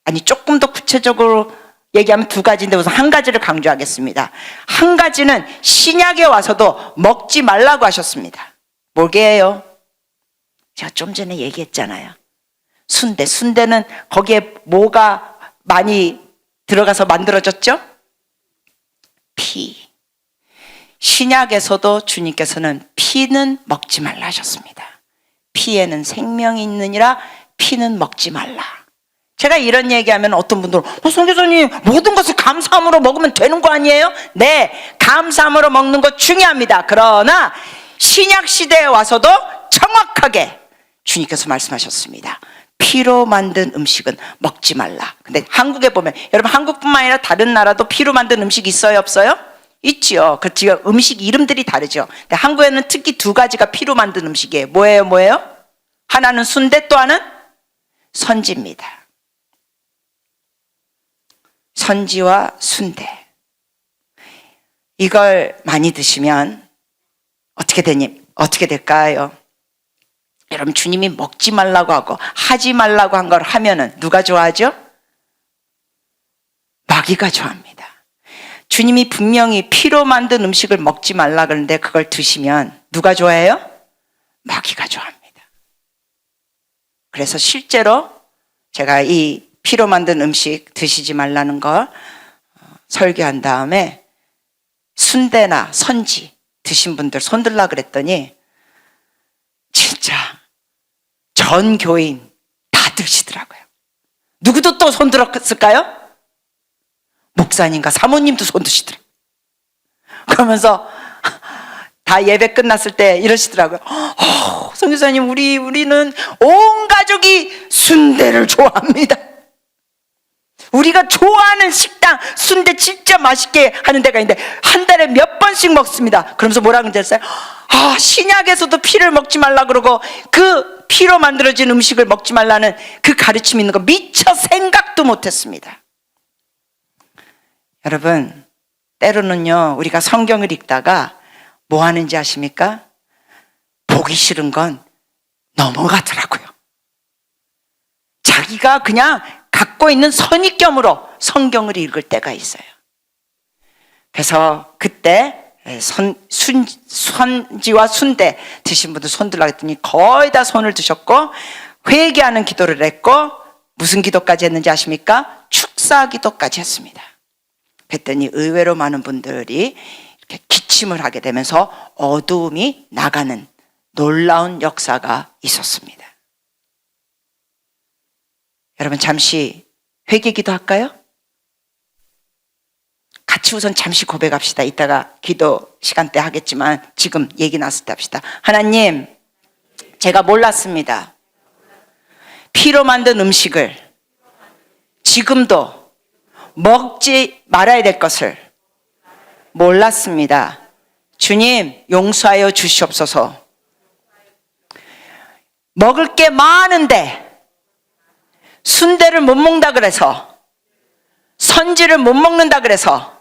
아니 조금 더 구체적으로 얘기하면 두 가지인데 우선 한 가지를 강조하겠습니다. 한 가지는 신약에 와서도 먹지 말라고 하셨습니다. 뭐게요? 제가 좀 전에 얘기했잖아요. 순대. 순대는 거기에 뭐가 많이 들어가서 만들어졌죠? 피. 신약에서도 주님께서는 피는 먹지 말라 하셨습니다. 피에는 생명이 있느니라 피는 먹지 말라. 제가 이런 얘기하면 어떤 분들은 선교사님 모든 것을 감사함으로 먹으면 되는 거 아니에요? 네, 감사함으로 먹는 것 중요합니다. 그러나 신약 시대에 와서도 정확하게 주님께서 말씀하셨습니다. 피로 만든 음식은 먹지 말라. 근데 한국에 보면, 여러분 한국뿐만 아니라 다른 나라도 피로 만든 음식 있어요, 없어요? 있지요. 그 지금 음식 이름들이 다르죠. 근데 한국에는 특히 두 가지가 피로 만든 음식이에요. 뭐예요? 하나는 순대, 또 하나는 선지입니다. 선지와 순대. 이걸 많이 드시면 어떻게 될까요? 여러분, 주님이 먹지 말라고 하고 하지 말라고 한 걸 하면은 누가 좋아하죠? 마귀가 좋아합니다. 주님이 분명히 피로 만든 음식을 먹지 말라 그러는데 그걸 드시면 누가 좋아해요? 마귀가 좋아합니다. 그래서 실제로 제가 이 피로 만든 음식 드시지 말라는 걸 설교한 다음에 순대나 선지 드신 분들 손 들라 그랬더니 진짜 전 교인 다 드시더라고요. 누구도 또 손 들었을까요? 목사님과 사모님도 손 드시더라고요. 그러면서 다 예배 끝났을 때 이러시더라고요. 선교사님, 우리는 온 가족이 순대를 좋아합니다. 우리가 좋아하는 식당 순대 진짜 맛있게 하는 데가 있는데 한 달에 몇 번씩 먹습니다. 그러면서 뭐라 그랬어요? 신약에서도 피를 먹지 말라 그러고 그 피로 만들어진 음식을 먹지 말라는 그 가르침이 있는 거 미처 생각도 못했습니다. 여러분, 때로는요 우리가 성경을 읽다가 뭐 하는지 아십니까? 보기 싫은 건 넘어가더라고요. 자기가 그냥 갖고 있는 선입견으로 성경을 읽을 때가 있어요. 그래서 그때 선지와 순대 드신 분들 손 들라고 했더니 거의 다 손을 드셨고 회개하는 기도를 했고 무슨 기도까지 했는지 아십니까? 축사 기도까지 했습니다. 그랬더니 의외로 많은 분들이 이렇게 기침을 하게 되면서 어두움이 나가는 놀라운 역사가 있었습니다. 여러분, 잠시 회개기도 할까요? 같이 우선 잠시 고백합시다. 이따가 기도 시간 때 하겠지만 지금 얘기 나왔을 때 합시다. 하나님, 제가 몰랐습니다. 피로 만든 음식을 지금도 먹지 말아야 될 것을 몰랐습니다. 주님, 용서하여 주시옵소서. 먹을 게 많은데 순대를 못 먹는다 그래서, 선지를 못 먹는다 그래서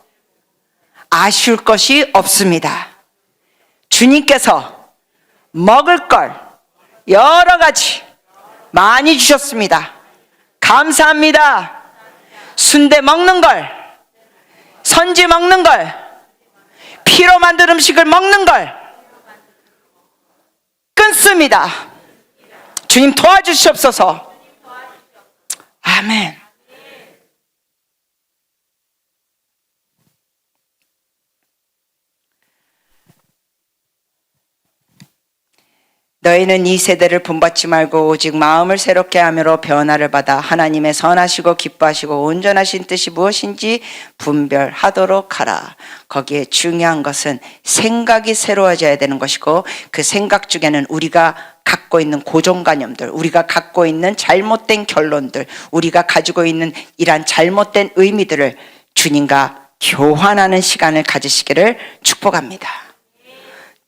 아쉬울 것이 없습니다. 주님께서 먹을 걸 여러 가지 많이 주셨습니다. 감사합니다. 순대 먹는 걸, 선지 먹는 걸, 피로 만든 음식을 먹는 걸 끊습니다. 주님 도와주시옵소서. 아멘. 너희는 이 세대를 본받지 말고 오직 마음을 새롭게 하므로 변화를 받아 하나님의 선하시고 기뻐하시고 온전하신 뜻이 무엇인지 분별하도록 하라. 거기에 중요한 것은 생각이 새로워져야 되는 것이고 그 생각 중에는 우리가 갖고 있는 고정관념들, 우리가 갖고 있는 잘못된 결론들, 우리가 가지고 있는 이러한 잘못된 의미들을 주님과 교환하는 시간을 가지시기를 축복합니다.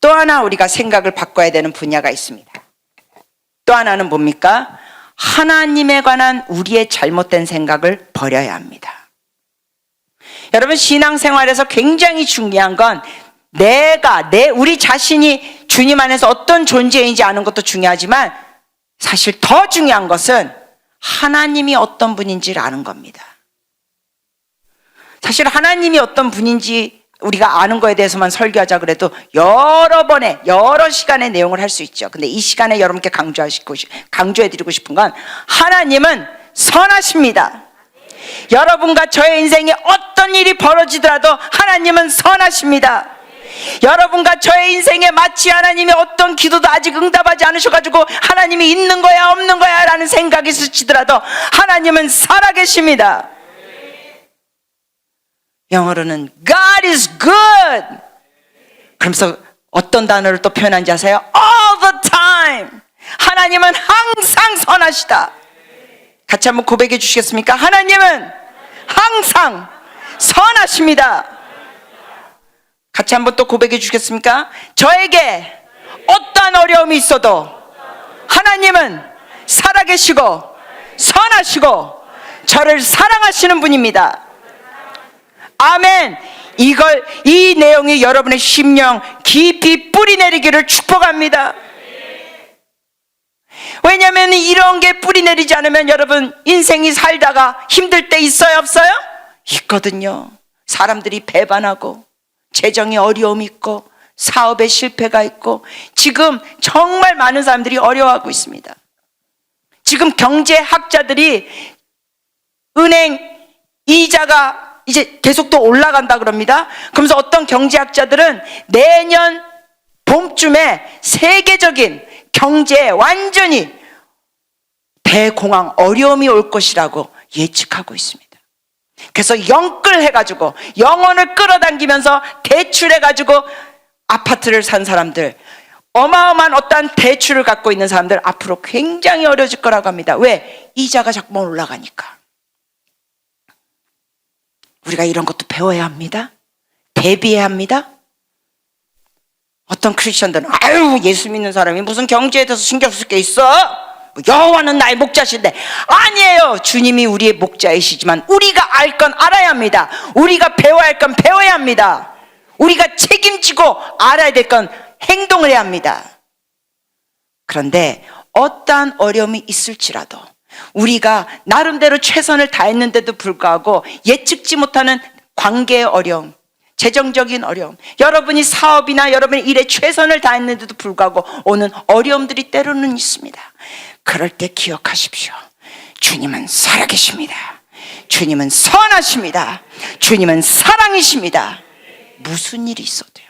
또 하나 우리가 생각을 바꿔야 되는 분야가 있습니다. 또 하나는 뭡니까? 하나님에 관한 우리의 잘못된 생각을 버려야 합니다. 여러분, 신앙생활에서 굉장히 중요한 건 우리 자신이 주님 안에서 어떤 존재인지 아는 것도 중요하지만 사실 더 중요한 것은 하나님이 어떤 분인지를 아는 겁니다. 사실 하나님이 어떤 분인지 우리가 아는 거에 대해서만 설교하자 그래도 여러 시간의 내용을 할 수 있죠. 근데 이 시간에 여러분께 강조해드리고 싶은 건 하나님은 선하십니다. 여러분과 저의 인생에 어떤 일이 벌어지더라도 하나님은 선하십니다. 여러분과 저의 인생에 마치 하나님이 어떤 기도도 아직 응답하지 않으셔가지고 하나님이 있는 거야 없는 거야 라는 생각이 스치더라도 하나님은 살아계십니다. 영어로는 God is good. 그러면서 어떤 단어를 또 표현한지 아세요? All the time. 하나님은 항상 선하시다. 같이 한번 고백해 주시겠습니까? 하나님은 항상 선하십니다. 같이 한번 또 고백해 주시겠습니까? 저에게 어떠한 어려움이 있어도 하나님은 살아계시고 선하시고 저를 사랑하시는 분입니다. 아멘. 이 내용이 여러분의 심령 깊이 뿌리 내리기를 축복합니다. 왜냐하면 이런 게 뿌리 내리지 않으면 여러분 인생이 살다가 힘들 때 있어요, 없어요? 있거든요. 사람들이 배반하고 재정에 어려움이 있고 사업에 실패가 있고 지금 정말 많은 사람들이 어려워하고 있습니다. 지금 경제학자들이 은행 이자가 이제 계속 또 올라간다 그럽니다. 그러면서 어떤 경제학자들은 내년 봄쯤에 세계적인 경제에 완전히 대공황 어려움이 올 것이라고 예측하고 있습니다. 그래서 영끌해가지고 영혼을 끌어당기면서 대출해가지고 아파트를 산 사람들, 어마어마한 어떠한 대출을 갖고 있는 사람들 앞으로 굉장히 어려워질 거라고 합니다. 왜? 이자가 자꾸만 올라가니까. 우리가 이런 것도 배워야 합니다. 대비해야 합니다. 어떤 크리스천들은 아유 예수 믿는 사람이 무슨 경제에 대해서 신경 쓸 게 있어? 여호와는 나의 목자신데. 아니에요. 주님이 우리의 목자이시지만 우리가 알 건 알아야 합니다. 우리가 배워야 할 건 배워야 합니다. 우리가 책임지고 알아야 될 건 행동을 해야 합니다. 그런데 어떠한 어려움이 있을지라도 우리가 나름대로 최선을 다했는데도 불구하고 예측지 못하는 관계의 어려움, 재정적인 어려움, 여러분이 사업이나 여러분의 일에 최선을 다했는데도 불구하고 오는 어려움들이 때로는 있습니다. 그럴 때 기억하십시오. 주님은 살아계십니다. 주님은 선하십니다. 주님은 사랑이십니다. 무슨 일이 있어도요.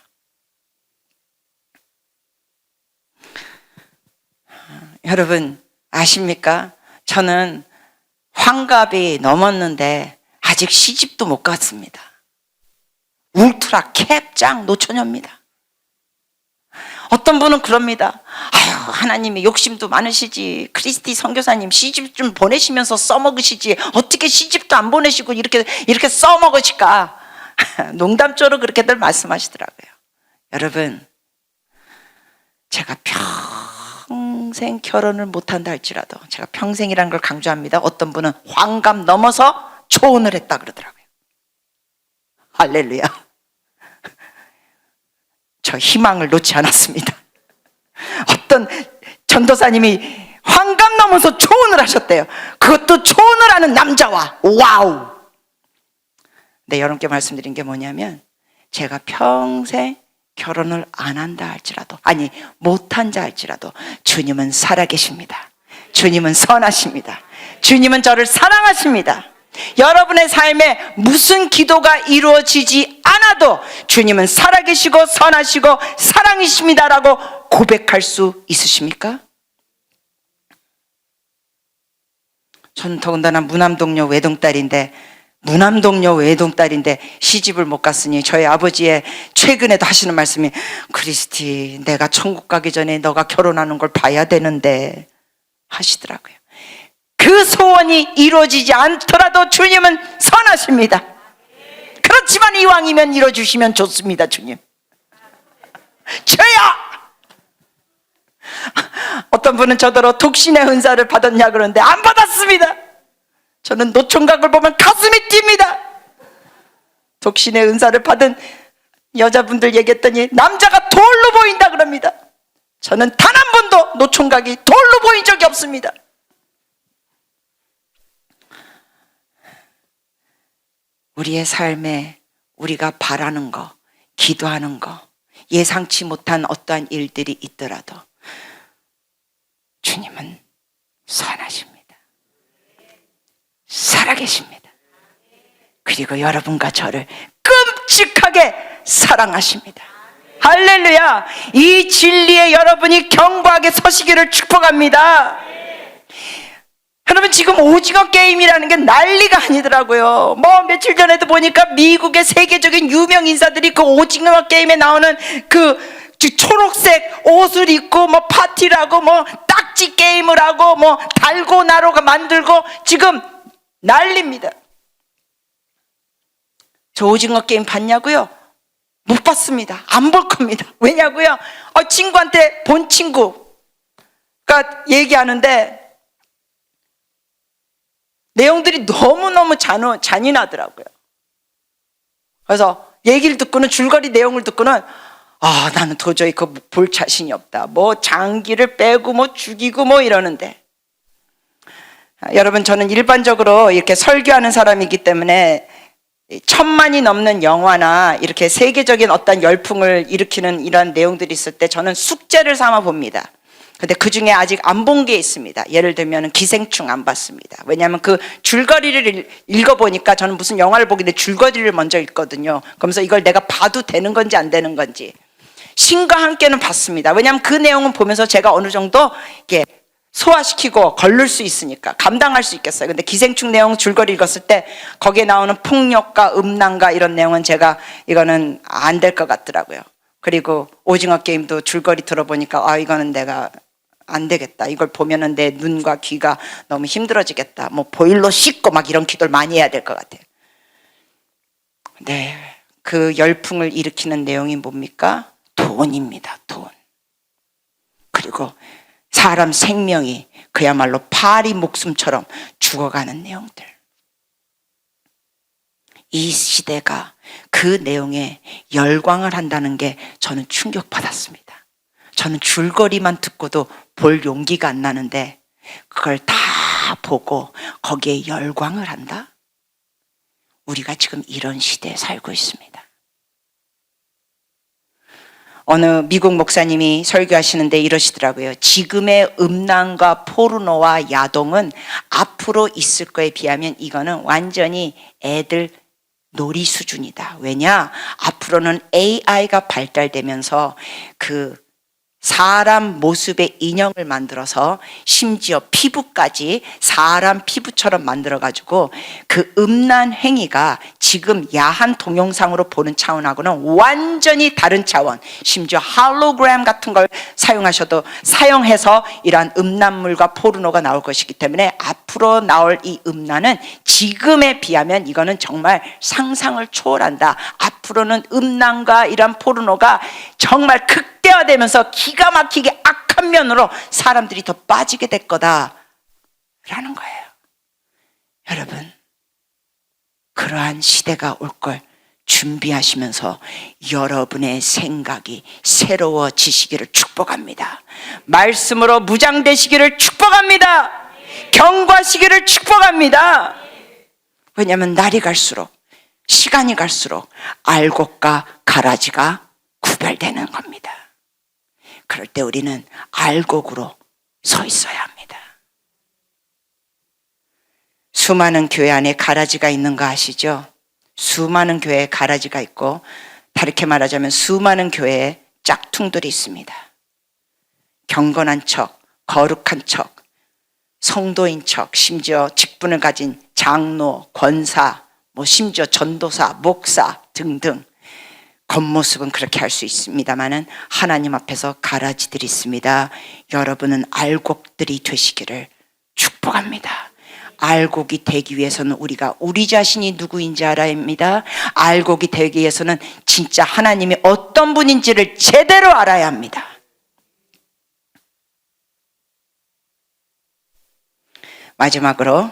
여러분 아십니까? 저는 환갑이 넘었는데 아직 시집도 못 갔습니다. 울트라 캡짱 노처녀입니다. 어떤 분은 그럽니다. 아유 하나님이 욕심도 많으시지, 크리스티 선교사님 시집 좀 보내시면서 써먹으시지 어떻게 시집도 안 보내시고 이렇게 써먹으실까. 농담조로 그렇게들 말씀하시더라고요. 여러분 제가 평생 결혼을 못한다 할지라도, 제가 평생이라는 걸 강조합니다. 어떤 분은 환갑 넘어서 초혼을 했다 그러더라고요. 할렐루야. 저 희망을 놓지 않았습니다. 어떤 전도사님이 환갑 넘어서 초혼을 하셨대요. 그것도 초혼을 하는 남자와. 와우. 네, 여러분께 말씀드린 게 뭐냐면 제가 평생 결혼을 안 한다 할지라도, 아니 못한다 할지라도 주님은 살아계십니다. 주님은 선하십니다. 주님은 저를 사랑하십니다. 여러분의 삶에 무슨 기도가 이루어지지 않아도 주님은 살아계시고 선하시고 사랑이십니다라고 고백할 수 있으십니까? 저는 더군다나 무남동녀 외동딸인데 시집을 못 갔으니 저희 아버지의 최근에도 하시는 말씀이, 크리스티 내가 천국 가기 전에 너가 결혼하는 걸 봐야 되는데 하시더라고요. 그 소원이 이루어지지 않더라도 주님은 선하십니다. 그렇지만 이왕이면 이루어주시면 좋습니다. 주님 저야. 어떤 분은 저더러 독신의 은사를 받았냐 그러는데 안 받았습니다. 저는 노총각을 보면 가슴이 뜁니다. 독신의 은사를 받은 여자분들 얘기했더니 남자가 돌로 보인다 그럽니다. 저는 단 한 번도 노총각이 돌로 보인 적이 없습니다. 우리의 삶에 우리가 바라는 거, 기도하는 거, 예상치 못한 어떠한 일들이 있더라도 주님은 선하십니다. 살아계십니다. 그리고 여러분과 저를 끔찍하게 사랑하십니다. 할렐루야. 이 진리에 여러분이 견고하게 서시기를 축복합니다. 여러분 지금 오징어 게임이라는 게 난리가 아니더라고요. 뭐 며칠 전에도 보니까 미국의 세계적인 유명 인사들이 그 오징어 게임에 나오는 그 초록색 옷을 입고 뭐 파티를 하고 뭐 딱지 게임을 하고 뭐 달고나로가 만들고 지금 난립니다. 저 오징어 게임 봤냐고요? 못 봤습니다. 안 볼 겁니다. 왜냐고요? 친구한테 본 친구가 얘기하는데 내용들이 너무너무 잔인하더라고요. 그래서 얘기를 듣고는 줄거리 내용을 듣고는 나는 도저히 그거 볼 자신이 없다. 뭐 장기를 빼고 뭐 죽이고 뭐 이러는데, 여러분, 저는 일반적으로 이렇게 설교하는 사람이기 때문에 1000만이 넘는 영화나 이렇게 세계적인 어떤 열풍을 일으키는 이런 내용들이 있을 때 저는 숙제를 삼아 봅니다. 근데 그 중에 아직 안 본 게 있습니다. 예를 들면 기생충 안 봤습니다. 왜냐하면 그 줄거리를 읽어보니까, 저는 무슨 영화를 보기 전에 줄거리를 먼저 읽거든요. 그러면서 이걸 내가 봐도 되는 건지 안 되는 건지. 신과 함께는 봤습니다. 왜냐하면 그 내용은 보면서 제가 어느 정도 이렇게 소화시키고 걸를 수 있으니까, 감당할 수 있겠어요. 근데 기생충 내용 줄거리 읽었을 때 거기에 나오는 폭력과 음란과 이런 내용은 제가 이거는 안 될 것 같더라고요. 그리고 오징어 게임도 줄거리 들어보니까 이거는 내가 안 되겠다. 이걸 보면은 내 눈과 귀가 너무 힘들어지겠다. 뭐 보일러 씻고 막 이런 기도를 많이 해야 될 것 같아요. 네, 그 열풍을 일으키는 내용이 뭡니까? 돈입니다. 돈. 그리고 사람 생명이 그야말로 파리 목숨처럼 죽어가는 내용들. 이 시대가 그 내용에 열광을 한다는 게 저는 충격받았습니다. 저는 줄거리만 듣고도 볼 용기가 안 나는데 그걸 다 보고 거기에 열광을 한다? 우리가 지금 이런 시대에 살고 있습니다. 어느 미국 목사님이 설교하시는데 이러시더라고요. 지금의 음란과 포르노와 야동은 앞으로 있을 거에 비하면 이거는 완전히 애들 놀이 수준이다. 왜냐? 앞으로는 AI가 발달되면서 그 사람 모습의 인형을 만들어서 심지어 피부까지 사람 피부처럼 만들어가지고 그 음란 행위가 지금 야한 동영상으로 보는 차원하고는 완전히 다른 차원, 심지어 할로그램 같은 걸 사용해서 이러한 음란물과 포르노가 나올 것이기 때문에 앞으로 나올 이 음란은 지금에 비하면 이거는 정말 상상을 초월한다. 앞으로는 음란과 이런 포르노가 정말 극대화되면서 기가 막히게 악한 면으로 사람들이 더 빠지게 될 거다라는 거예요. 여러분, 그러한 시대가 올 걸 준비하시면서 여러분의 생각이 새로워지시기를 축복합니다. 말씀으로 무장되시기를 축복합니다. 경고하시기를 축복합니다. 왜냐하면 날이 갈수록, 시간이 갈수록 알곡과 가라지가 구별되는 겁니다. 그럴 때 우리는 알곡으로 서 있어야 합니다. 수많은 교회 안에 가라지가 있는 거 아시죠? 수많은 교회에 가라지가 있고, 다르게 말하자면 수많은 교회에 짝퉁들이 있습니다. 경건한 척, 거룩한 척, 성도인 척, 심지어 직분을 가진 장로, 권사, 심지어 전도사, 목사 등등 겉모습은 그렇게 할 수 있습니다만은 하나님 앞에서 가라지들이 있습니다. 여러분은 알곡들이 되시기를 축복합니다. 알곡이 되기 위해서는 우리가 우리 자신이 누구인지 알아야 합니다. 알곡이 되기 위해서는 진짜 하나님이 어떤 분인지를 제대로 알아야 합니다. 마지막으로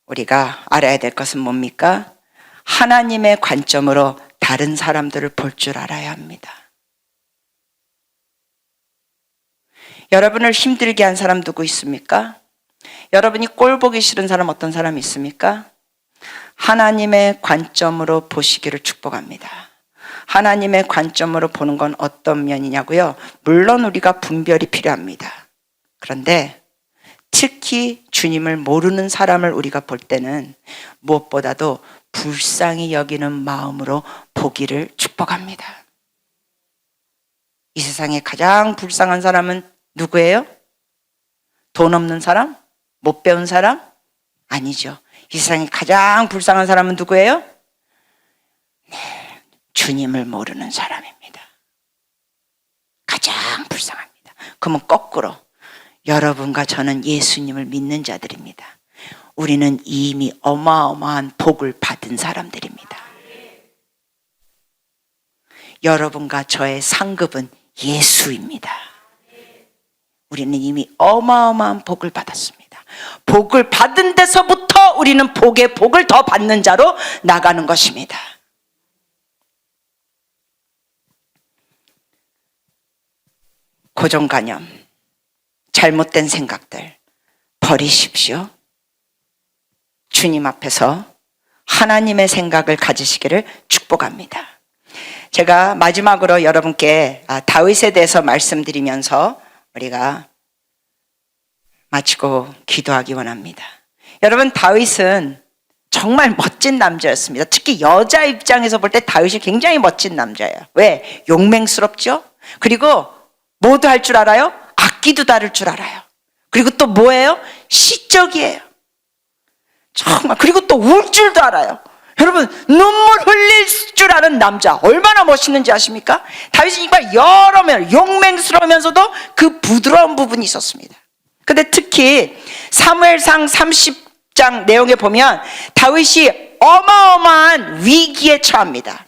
우리가 알아야 될 것은 뭡니까? 하나님의 관점으로 다른 사람들을 볼 줄 알아야 합니다. 여러분을 힘들게 한 사람 누구 있습니까? 여러분이 꼴 보기 싫은 사람 어떤 사람 있습니까? 하나님의 관점으로 보시기를 축복합니다. 하나님의 관점으로 보는 건 어떤 면이냐고요? 물론 우리가 분별이 필요합니다. 그런데 특히 주님을 모르는 사람을 우리가 볼 때는 무엇보다도 불쌍히 여기는 마음으로 보기를 축복합니다. 이 세상에 가장 불쌍한 사람은 누구예요? 돈 없는 사람? 못 배운 사람? 아니죠. 이 세상에 가장 불쌍한 사람은 누구예요? 네, 주님을 모르는 사람입니다. 가장 불쌍합니다. 그러면 거꾸로 여러분과 저는 예수님을 믿는 자들입니다. 우리는 이미 어마어마한 복을 받은 사람들입니다. 여러분과 저의 상급은 예수입니다. 우리는 이미 어마어마한 복을 받았습니다. 복을 받은 데서부터 우리는 복의 복을 더 받는 자로 나가는 것입니다. 고정관념, 잘못된 생각들 버리십시오. 주님 앞에서 하나님의 생각을 가지시기를 축복합니다. 제가 마지막으로 여러분께 다윗에 대해서 말씀드리면서 우리가 마치고 기도하기 원합니다. 여러분, 다윗은 정말 멋진 남자였습니다. 특히 여자 입장에서 볼 때 다윗이 굉장히 멋진 남자예요. 왜? 용맹스럽죠? 그리고 뭐도 할 줄 알아요? 악기도 다룰 줄 알아요. 그리고 또 뭐예요? 시적이에요. 정말. 그리고 또 울 줄도 알아요. 여러분, 눈물 흘릴 줄 아는 남자 얼마나 멋있는지 아십니까? 다윗은 여러 면 용맹스러우면서도 그 부드러운 부분이 있었습니다. 근데 특히 사무엘상 30장 내용에 보면 다윗이 어마어마한 위기에 처합니다.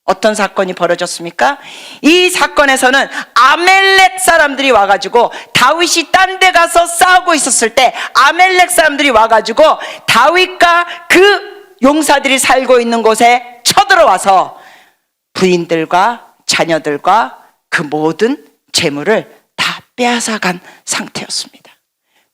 어떤 사건이 벌어졌습니까? 이 사건에서는 아멜렉 사람들이 와가지고 다윗이 딴 데 가서 싸우고 있었을 때 아멜렉 사람들이 와가지고 다윗과 그 용사들이 살고 있는 곳에 쳐들어와서 부인들과 자녀들과 그 모든 재물을 다 빼앗아간 상태였습니다.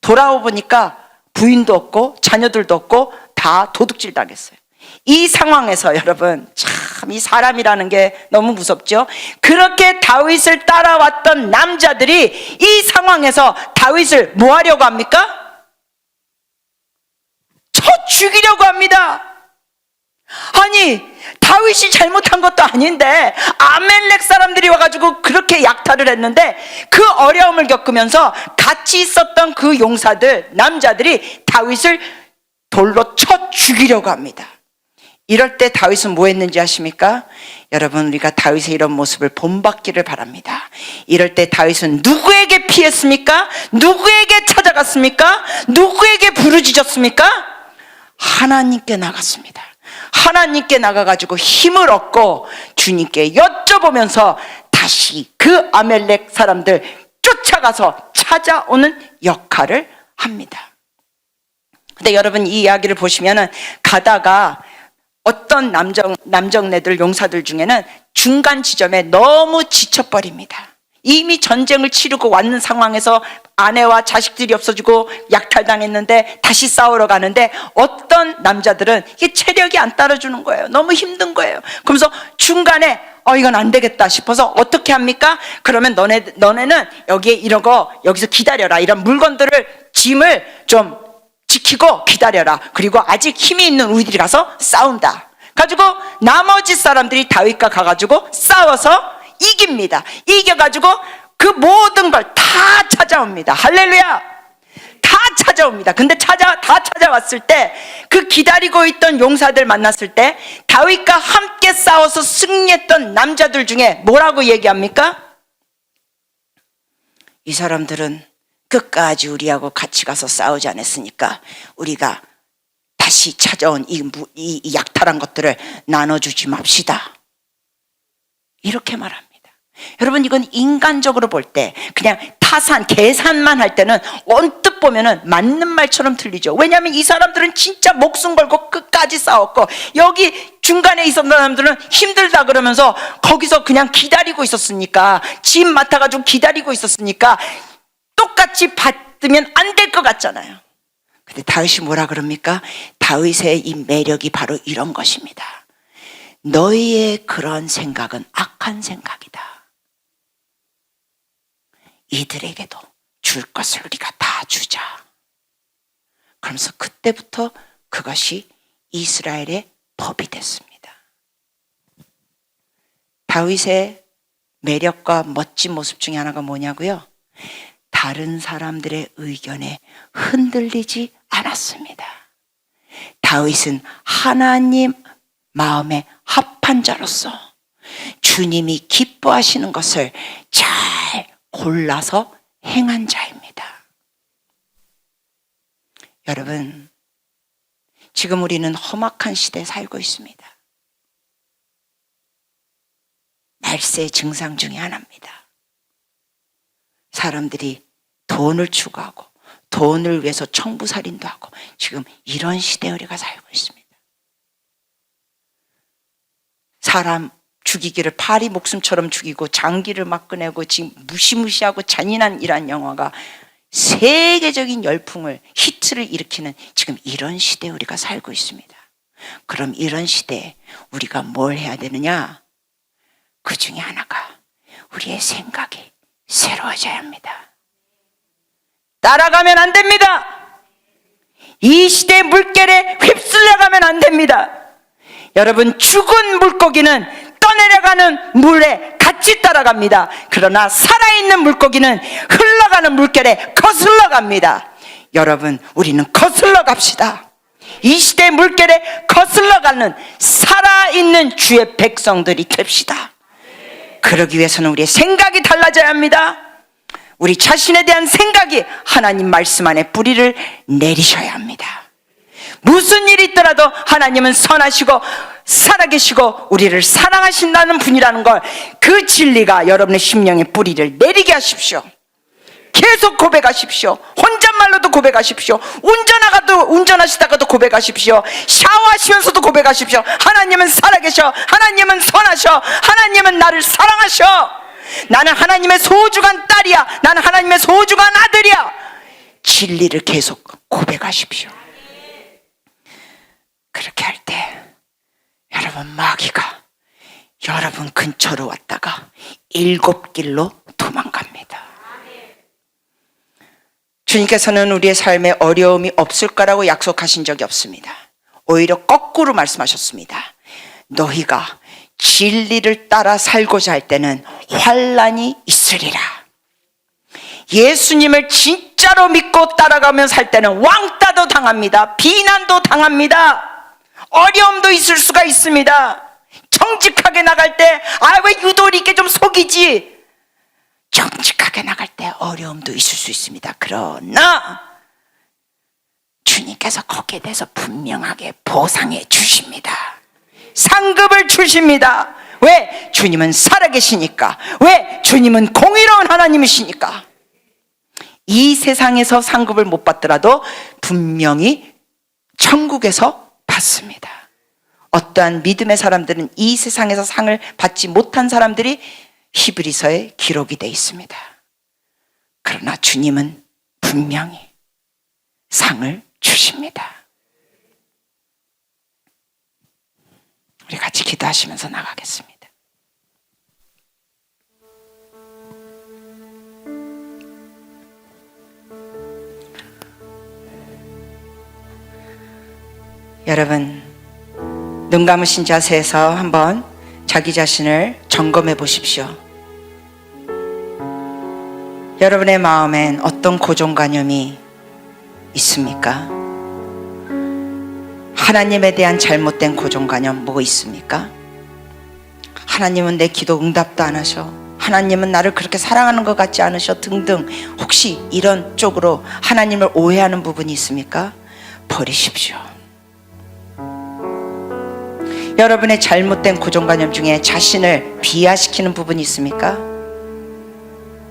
돌아오 보니까 부인도 없고 자녀들도 없고 다 도둑질 당했어요. 이 상황에서 여러분, 참 이 사람이라는 게 너무 무섭죠? 그렇게 다윗을 따라왔던 남자들이 이 상황에서 다윗을 뭐 하려고 합니까? 쳐 죽이려고 합니다. 아니, 다윗이 잘못한 것도 아닌데 아멜렉 사람들이 와가지고 그렇게 약탈을 했는데 그 어려움을 겪으면서 같이 있었던 그 용사들, 남자들이 다윗을 돌로 쳐 죽이려고 합니다. 이럴 때 다윗은 뭐 했는지 아십니까? 여러분, 우리가 다윗의 이런 모습을 본받기를 바랍니다. 이럴 때 다윗은 누구에게 피했습니까? 누구에게 찾아갔습니까? 누구에게 부르짖었습니까? 하나님께 나갔습니다. 하나님께 나가가지고 힘을 얻고 주님께 여쭤보면서 다시 그 아멜렉 사람들 쫓아가서 찾아오는 역할을 합니다. 근데 여러분, 이 이야기를 보시면은 가다가 어떤 남정네들, 용사들 중에는 중간 지점에 너무 지쳐버립니다. 이미 전쟁을 치르고 왔는 상황에서 아내와 자식들이 없어지고 약탈당했는데 다시 싸우러 가는데 어떤 남자들은 이게 체력이 안 따라주는 거예요. 너무 힘든 거예요. 그러면서 중간에 이건 안 되겠다 싶어서 어떻게 합니까? 그러면 너네는 여기에 이런 거 여기서 기다려라. 이런 물건들을, 짐을 좀 지키고 기다려라. 그리고 아직 힘이 있는 우리들이 가서 싸운다. 가지고 나머지 사람들이 다윗과 가가지고 싸워서 이깁니다. 이겨가지고 그 모든 걸 다 찾아옵니다. 할렐루야! 다 찾아옵니다. 근데 다 찾아왔을 때 그 기다리고 있던 용사들 만났을 때 다윗과 함께 싸워서 승리했던 남자들 중에 뭐라고 얘기합니까? 이 사람들은 끝까지 우리하고 같이 가서 싸우지 않았으니까 우리가 다시 찾아온 이 약탈한 것들을 나눠주지 맙시다. 이렇게 말합니다. 여러분, 이건 인간적으로 볼 때 그냥 계산만 할 때는 언뜻 보면은 맞는 말처럼 들리죠. 왜냐하면 이 사람들은 진짜 목숨 걸고 끝까지 싸웠고 여기 중간에 있었던 사람들은 힘들다 그러면서 거기서 그냥 기다리고 있었으니까, 짐 맡아가지고 기다리고 있었으니까 똑같이 받으면 안 될 것 같잖아요. 근데 다윗이 뭐라 그럽니까? 다윗의 이 매력이 바로 이런 것입니다. 너희의 그런 생각은 악한 생각이다. 이들에게도 줄 것을 우리가 다 주자. 그러면서 그때부터 그것이 이스라엘의 법이 됐습니다. 다윗의 매력과 멋진 모습 중에 하나가 뭐냐고요? 다른 사람들의 의견에 흔들리지 않았습니다. 다윗은 하나님 마음에 합한 자로서 주님이 기뻐하시는 것을 잘 골라서 행한 자입니다. 여러분, 지금 우리는 험악한 시대에 살고 있습니다. 말세의 증상 중에 하나입니다. 사람들이 돈을 추구하고 돈을 위해서 청부살인도 하고 지금 이런 시대에 우리가 살고 있습니다. 사람 죽이기를 파리 목숨처럼 죽이고 장기를 막 꺼내고 지금 무시무시하고 잔인한 이란 영화가 세계적인 열풍을 히트를 일으키는 지금 이런 시대에 우리가 살고 있습니다. 그럼 이런 시대에 우리가 뭘 해야 되느냐? 그 중에 하나가 우리의 생각이 새로워져야 합니다. 따라가면 안 됩니다. 이 시대의 물결에 휩쓸려가면 안 됩니다. 여러분, 죽은 물고기는 떠내려가는 물에 같이 따라갑니다. 그러나 살아있는 물고기는 흘러가는 물결에 거슬러 갑니다. 여러분, 우리는 거슬러 갑시다. 이 시대의 물결에 거슬러 가는 살아있는 주의 백성들이 됩시다. 그러기 위해서는 우리의 생각이 달라져야 합니다. 우리 자신에 대한 생각이 하나님 말씀 안에 뿌리를 내리셔야 합니다. 무슨 일이 있더라도 하나님은 선하시고 살아계시고 우리를 사랑하신다는 분이라는 걸, 그 진리가 여러분의 심령에 뿌리를 내리게 하십시오. 계속 고백하십시오. 혼잣말로도 고백하십시오. 운전하시다가도 고백하십시오. 샤워하시면서도 고백하십시오. 하나님은 살아계셔. 하나님은 선하셔. 하나님은 나를 사랑하셔. 나는 하나님의 소중한 딸이야. 나는 하나님의 소중한 아들이야. 진리를 계속 고백하십시오. 그렇게 할 때 여러분, 마귀가 여러분 근처로 왔다가 7길로 도망갑니다. 주님께서는 우리의 삶에 어려움이 없을 거라고 약속하신 적이 없습니다. 오히려 거꾸로 말씀하셨습니다. 너희가 진리를 따라 살고자 할 때는 환난이 있으리라. 예수님을 진짜로 믿고 따라가며 살 때는 왕따도 당합니다. 비난도 당합니다. 어려움도 있을 수가 있습니다. 정직하게 나갈 때 왜 유도리 있게 좀 속이지. 정직하게 나갈 때 어려움도 있을 수 있습니다. 그러나 주님께서 거기에 대해서 분명하게 보상해 주십니다. 상급을 주십니다. 왜? 주님은 살아계시니까. 왜? 주님은 공의로운 하나님이시니까. 이 세상에서 상급을 못 받더라도 분명히 천국에서 받습니다. 어떠한 믿음의 사람들은 이 세상에서 상을 받지 못한 사람들이 히브리서에 기록이 되어 있습니다. 그러나 주님은 분명히 상을 주십니다. 우리 같이 기도하시면서 나가겠습니다. 여러분, 눈 감으신 자세에서 한번 자기 자신을 점검해 보십시오. 여러분의 마음엔 어떤 고정관념이 있습니까? 하나님에 대한 잘못된 고정관념 뭐 있습니까? 하나님은 내 기도 응답도 안 하셔. 하나님은 나를 그렇게 사랑하는 것 같지 않으셔. 등등. 혹시 이런 쪽으로 하나님을 오해하는 부분이 있습니까? 버리십시오. 여러분의 잘못된 고정관념 중에 자신을 비하시키는 부분이 있습니까?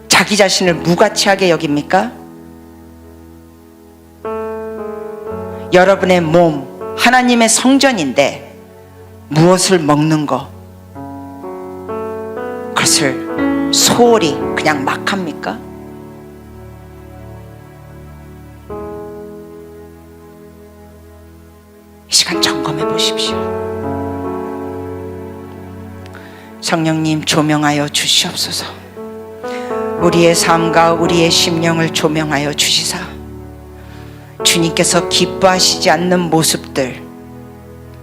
자기 자신을 무가치하게 여깁니까? 여러분의 몸, 하나님의 성전인데 무엇을 먹는 거, 그것을 소홀히 그냥 막 합니까? 이 시간 점검해 보십시오. 성령님, 조명하여 주시옵소서. 우리의 삶과 우리의 심령을 조명하여 주시사 주님께서 기뻐하시지 않는 모습들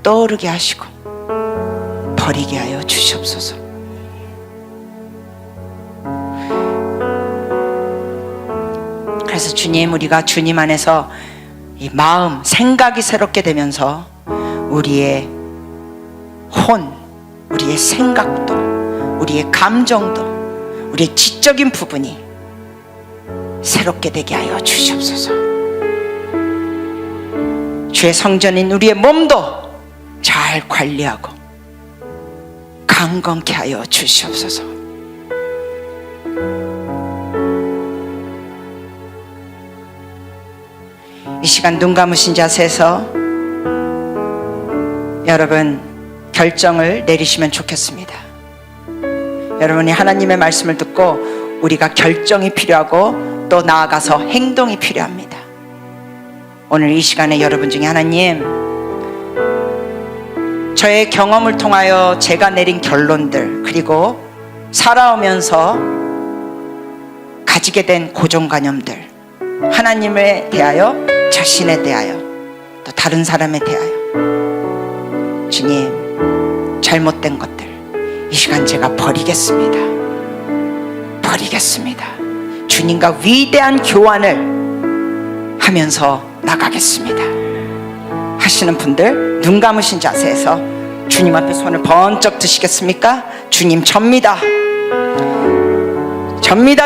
떠오르게 하시고 버리게 하여 주시옵소서. 그래서 주님, 우리가 주님 안에서 이 마음, 생각이 새롭게 되면서 우리의 혼, 우리의 생각도, 우리의 감정도, 우리의 지적인 부분이 새롭게 되게 하여 주시옵소서. 주의 성전인 우리의 몸도 잘 관리하고 강건케 하여 주시옵소서. 이 시간 눈 감으신 자세에서 여러분 결정을 내리시면 좋겠습니다. 여러분이 하나님의 말씀을 듣고 우리가 결정이 필요하고 또 나아가서 행동이 필요합니다. 오늘 이 시간에 여러분 중에 하나님, 저의 경험을 통하여 제가 내린 결론들, 그리고 살아오면서 가지게 된 고정관념들, 하나님에 대하여, 자신에 대하여, 또 다른 사람에 대하여, 주님, 잘못된 것들 이 시간 제가 버리겠습니다. 주님과 위대한 교환을 하면서 나가겠습니다 하시는 분들, 눈 감으신 자세에서 주님 앞에 손을 번쩍 드시겠습니까? 주님, 접니다.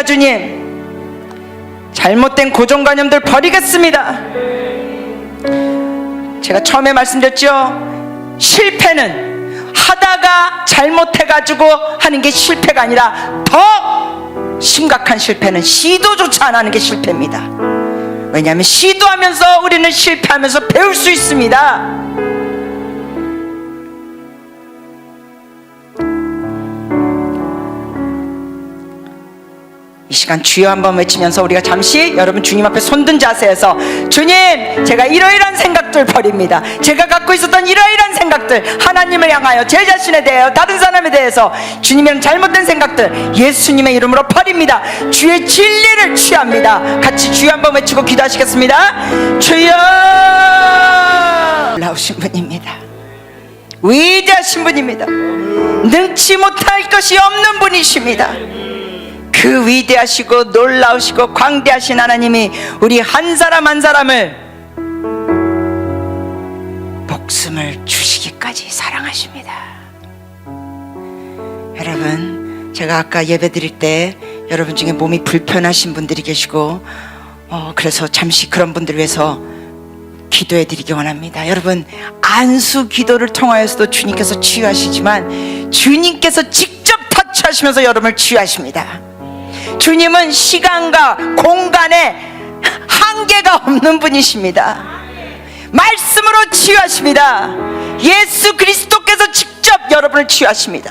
주님, 잘못된 고정관념들 버리겠습니다. 제가 처음에 말씀드렸죠, 실패는 하다가 잘못해가지고 하는 게 실패가 아니라 더 심각한 실패는 시도조차 안 하는 게 실패입니다. 왜냐하면 시도하면서 우리는 실패하면서 배울 수 있습니다. 이 시간 주여 한번 외치면서 우리가 잠시 여러분 주님 앞에 손든 자세에서, 주님, 제가 이러이러한 생각들 버립니다. 제가 갖고 있었던 이러이러한 생각들, 하나님을 향하여, 제 자신에 대하여, 다른 사람에 대해서 주님이랑 잘못된 생각들 예수님의 이름으로 버립니다. 주의 진리를 취합니다. 같이 주여 한번 외치고 기도하시겠습니다. 주여! 놀라우신 분입니다. 위대하신 분입니다. 능치 못할 것이 없는 분이십니다. 그 위대하시고 놀라우시고 광대하신 하나님이 우리 한 사람 한 사람을 목숨을 주시기까지 사랑하십니다. 여러분, 제가 아까 예배 드릴 때 여러분 중에 몸이 불편하신 분들이 계시고 그래서 잠시 그런 분들을 위해서 기도해 드리기 원합니다. 여러분, 안수 기도를 통하여서도 주님께서 치유하시지만 주님께서 직접 터치하시면서 여러분을 치유하십니다. 주님은 시간과 공간에 한계가 없는 분이십니다. 말씀으로 치유하십니다. 예수 그리스도께서 직접 여러분을 치유하십니다.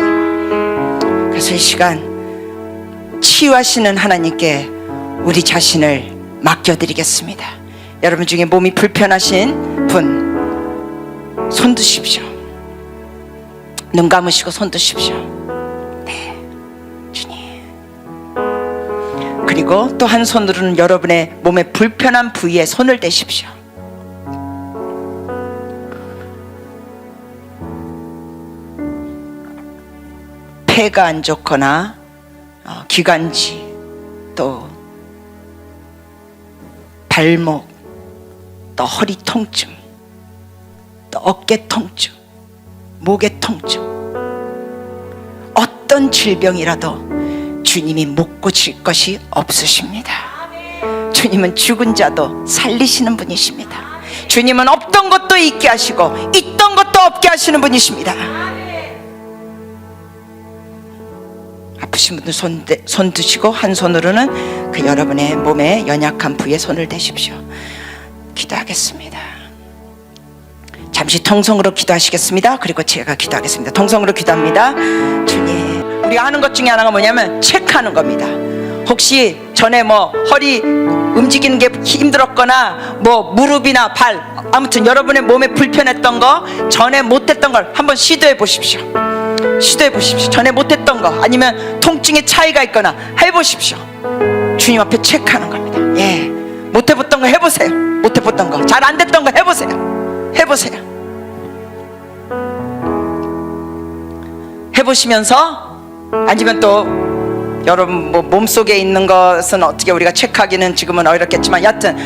그래서 이 시간 치유하시는 하나님께 우리 자신을 맡겨드리겠습니다. 여러분 중에 몸이 불편하신 분 손 드십시오. 눈 감으시고 손 드십시오. 그리고 또 한 손으로는 여러분의 몸의 불편한 부위에 손을 대십시오. 폐가 안 좋거나 기관지, 또 발목, 또 허리 통증, 또 어깨 통증, 목의 통증, 어떤 질병이라도 주님이 못 고칠 것이 없으십니다. 주님은 죽은 자도 살리시는 분이십니다. 주님은 없던 것도 있게 하시고 있던 것도 없게 하시는 분이십니다. 아프신 분들 손 드시고 한 손으로는 그 여러분의 몸에 연약한 부위에 손을 대십시오. 기도하겠습니다. 잠시 통성으로 기도하시겠습니다. 그리고 제가 기도하겠습니다. 통성으로 기도합니다. 주님, 우리가 하는 것 중에 하나가 뭐냐면 체크하는 겁니다. 혹시 전에 허리 움직이는 게 힘들었거나 무릎이나 발, 아무튼 여러분의 몸에 불편했던 거, 전에 못했던 걸 한번 시도해 보십시오. 전에 못했던 거, 아니면 통증의 차이가 있거나 해보십시오. 주님 앞에 체크하는 겁니다. 못해봤던 거 해보세요. 못해봤던 거, 잘 안 됐던 거 해보세요. 해보시면서, 아니면 또 여러분 몸속에 있는 것은 어떻게 우리가 체크하기는 지금은 어렵겠지만, 여하튼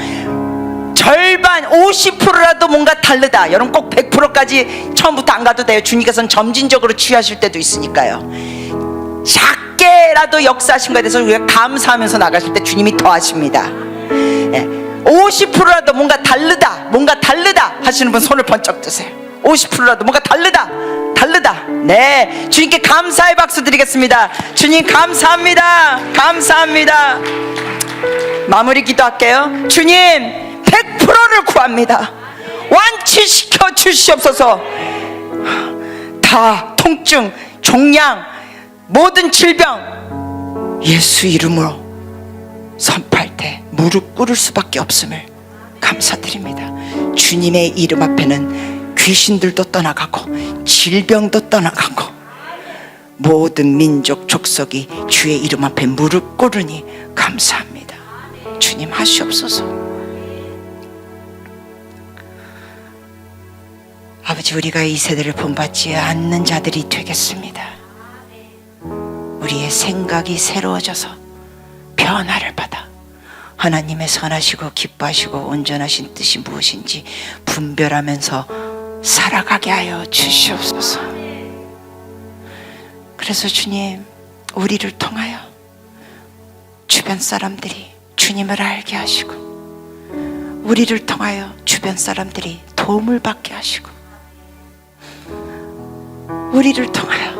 절반 50%라도 뭔가 다르다. 여러분 꼭 100%까지 처음부터 안 가도 돼요. 주님께서는 점진적으로 치유하실 때도 있으니까요. 작게라도 역사하신 것에 대해서 우리가 감사하면서 나가실 때 주님이 더 하십니다. 50%라도 뭔가 다르다 하시는 분 손을 번쩍 드세요. 50%라도 뭔가 다르다. 네, 주님께 감사의 박수 드리겠습니다. 주님 감사합니다. 마무리 기도할게요. 주님, 100%를 구합니다. 완치시켜 주시옵소서. 다 통증, 종양, 모든 질병 예수 이름으로 선포할 때 무릎 꿇을 수밖에 없음을 감사드립니다. 주님의 이름 앞에는 귀신들도 떠나가고 질병도 떠나가고 모든 민족 족속이 주의 이름 앞에 무릎 꿇으니 감사합니다. 주님 하시옵소서. 아버지, 우리가 이 세대를 본받지 않는 자들이 되겠습니다. 우리의 생각이 새로워져서 변화를 받아 하나님의 선하시고 기뻐하시고 온전하신 뜻이 무엇인지 분별하면서 살아가게 하여 주시옵소서. 그래서 주님, 우리를 통하여 주변 사람들이 주님을 알게 하시고, 우리를 통하여 주변 사람들이 도움을 받게 하시고, 우리를 통하여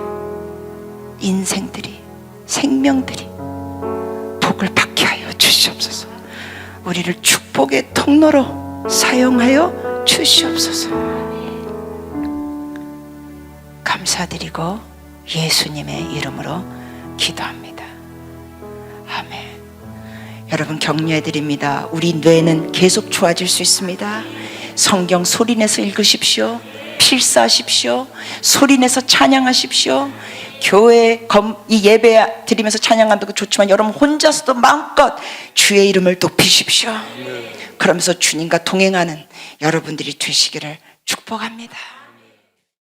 인생들이, 생명들이 복을 받게 하여 주시옵소서. 우리를 축복의 통로로 사용하여 주시옵소서. 감사드리고 예수님의 이름으로 기도합니다. 아멘. 여러분, 격려해드립니다. 우리 뇌는 계속 좋아질 수 있습니다. 성경 소리내서 읽으십시오. 필사하십시오. 소리내서 찬양하십시오. 교회 이 예배 드리면서 찬양하는 것도 좋지만 여러분 혼자서도 마음껏 주의 이름을 높이십시오. 그러면서 주님과 동행하는 여러분들이 되시기를 축복합니다.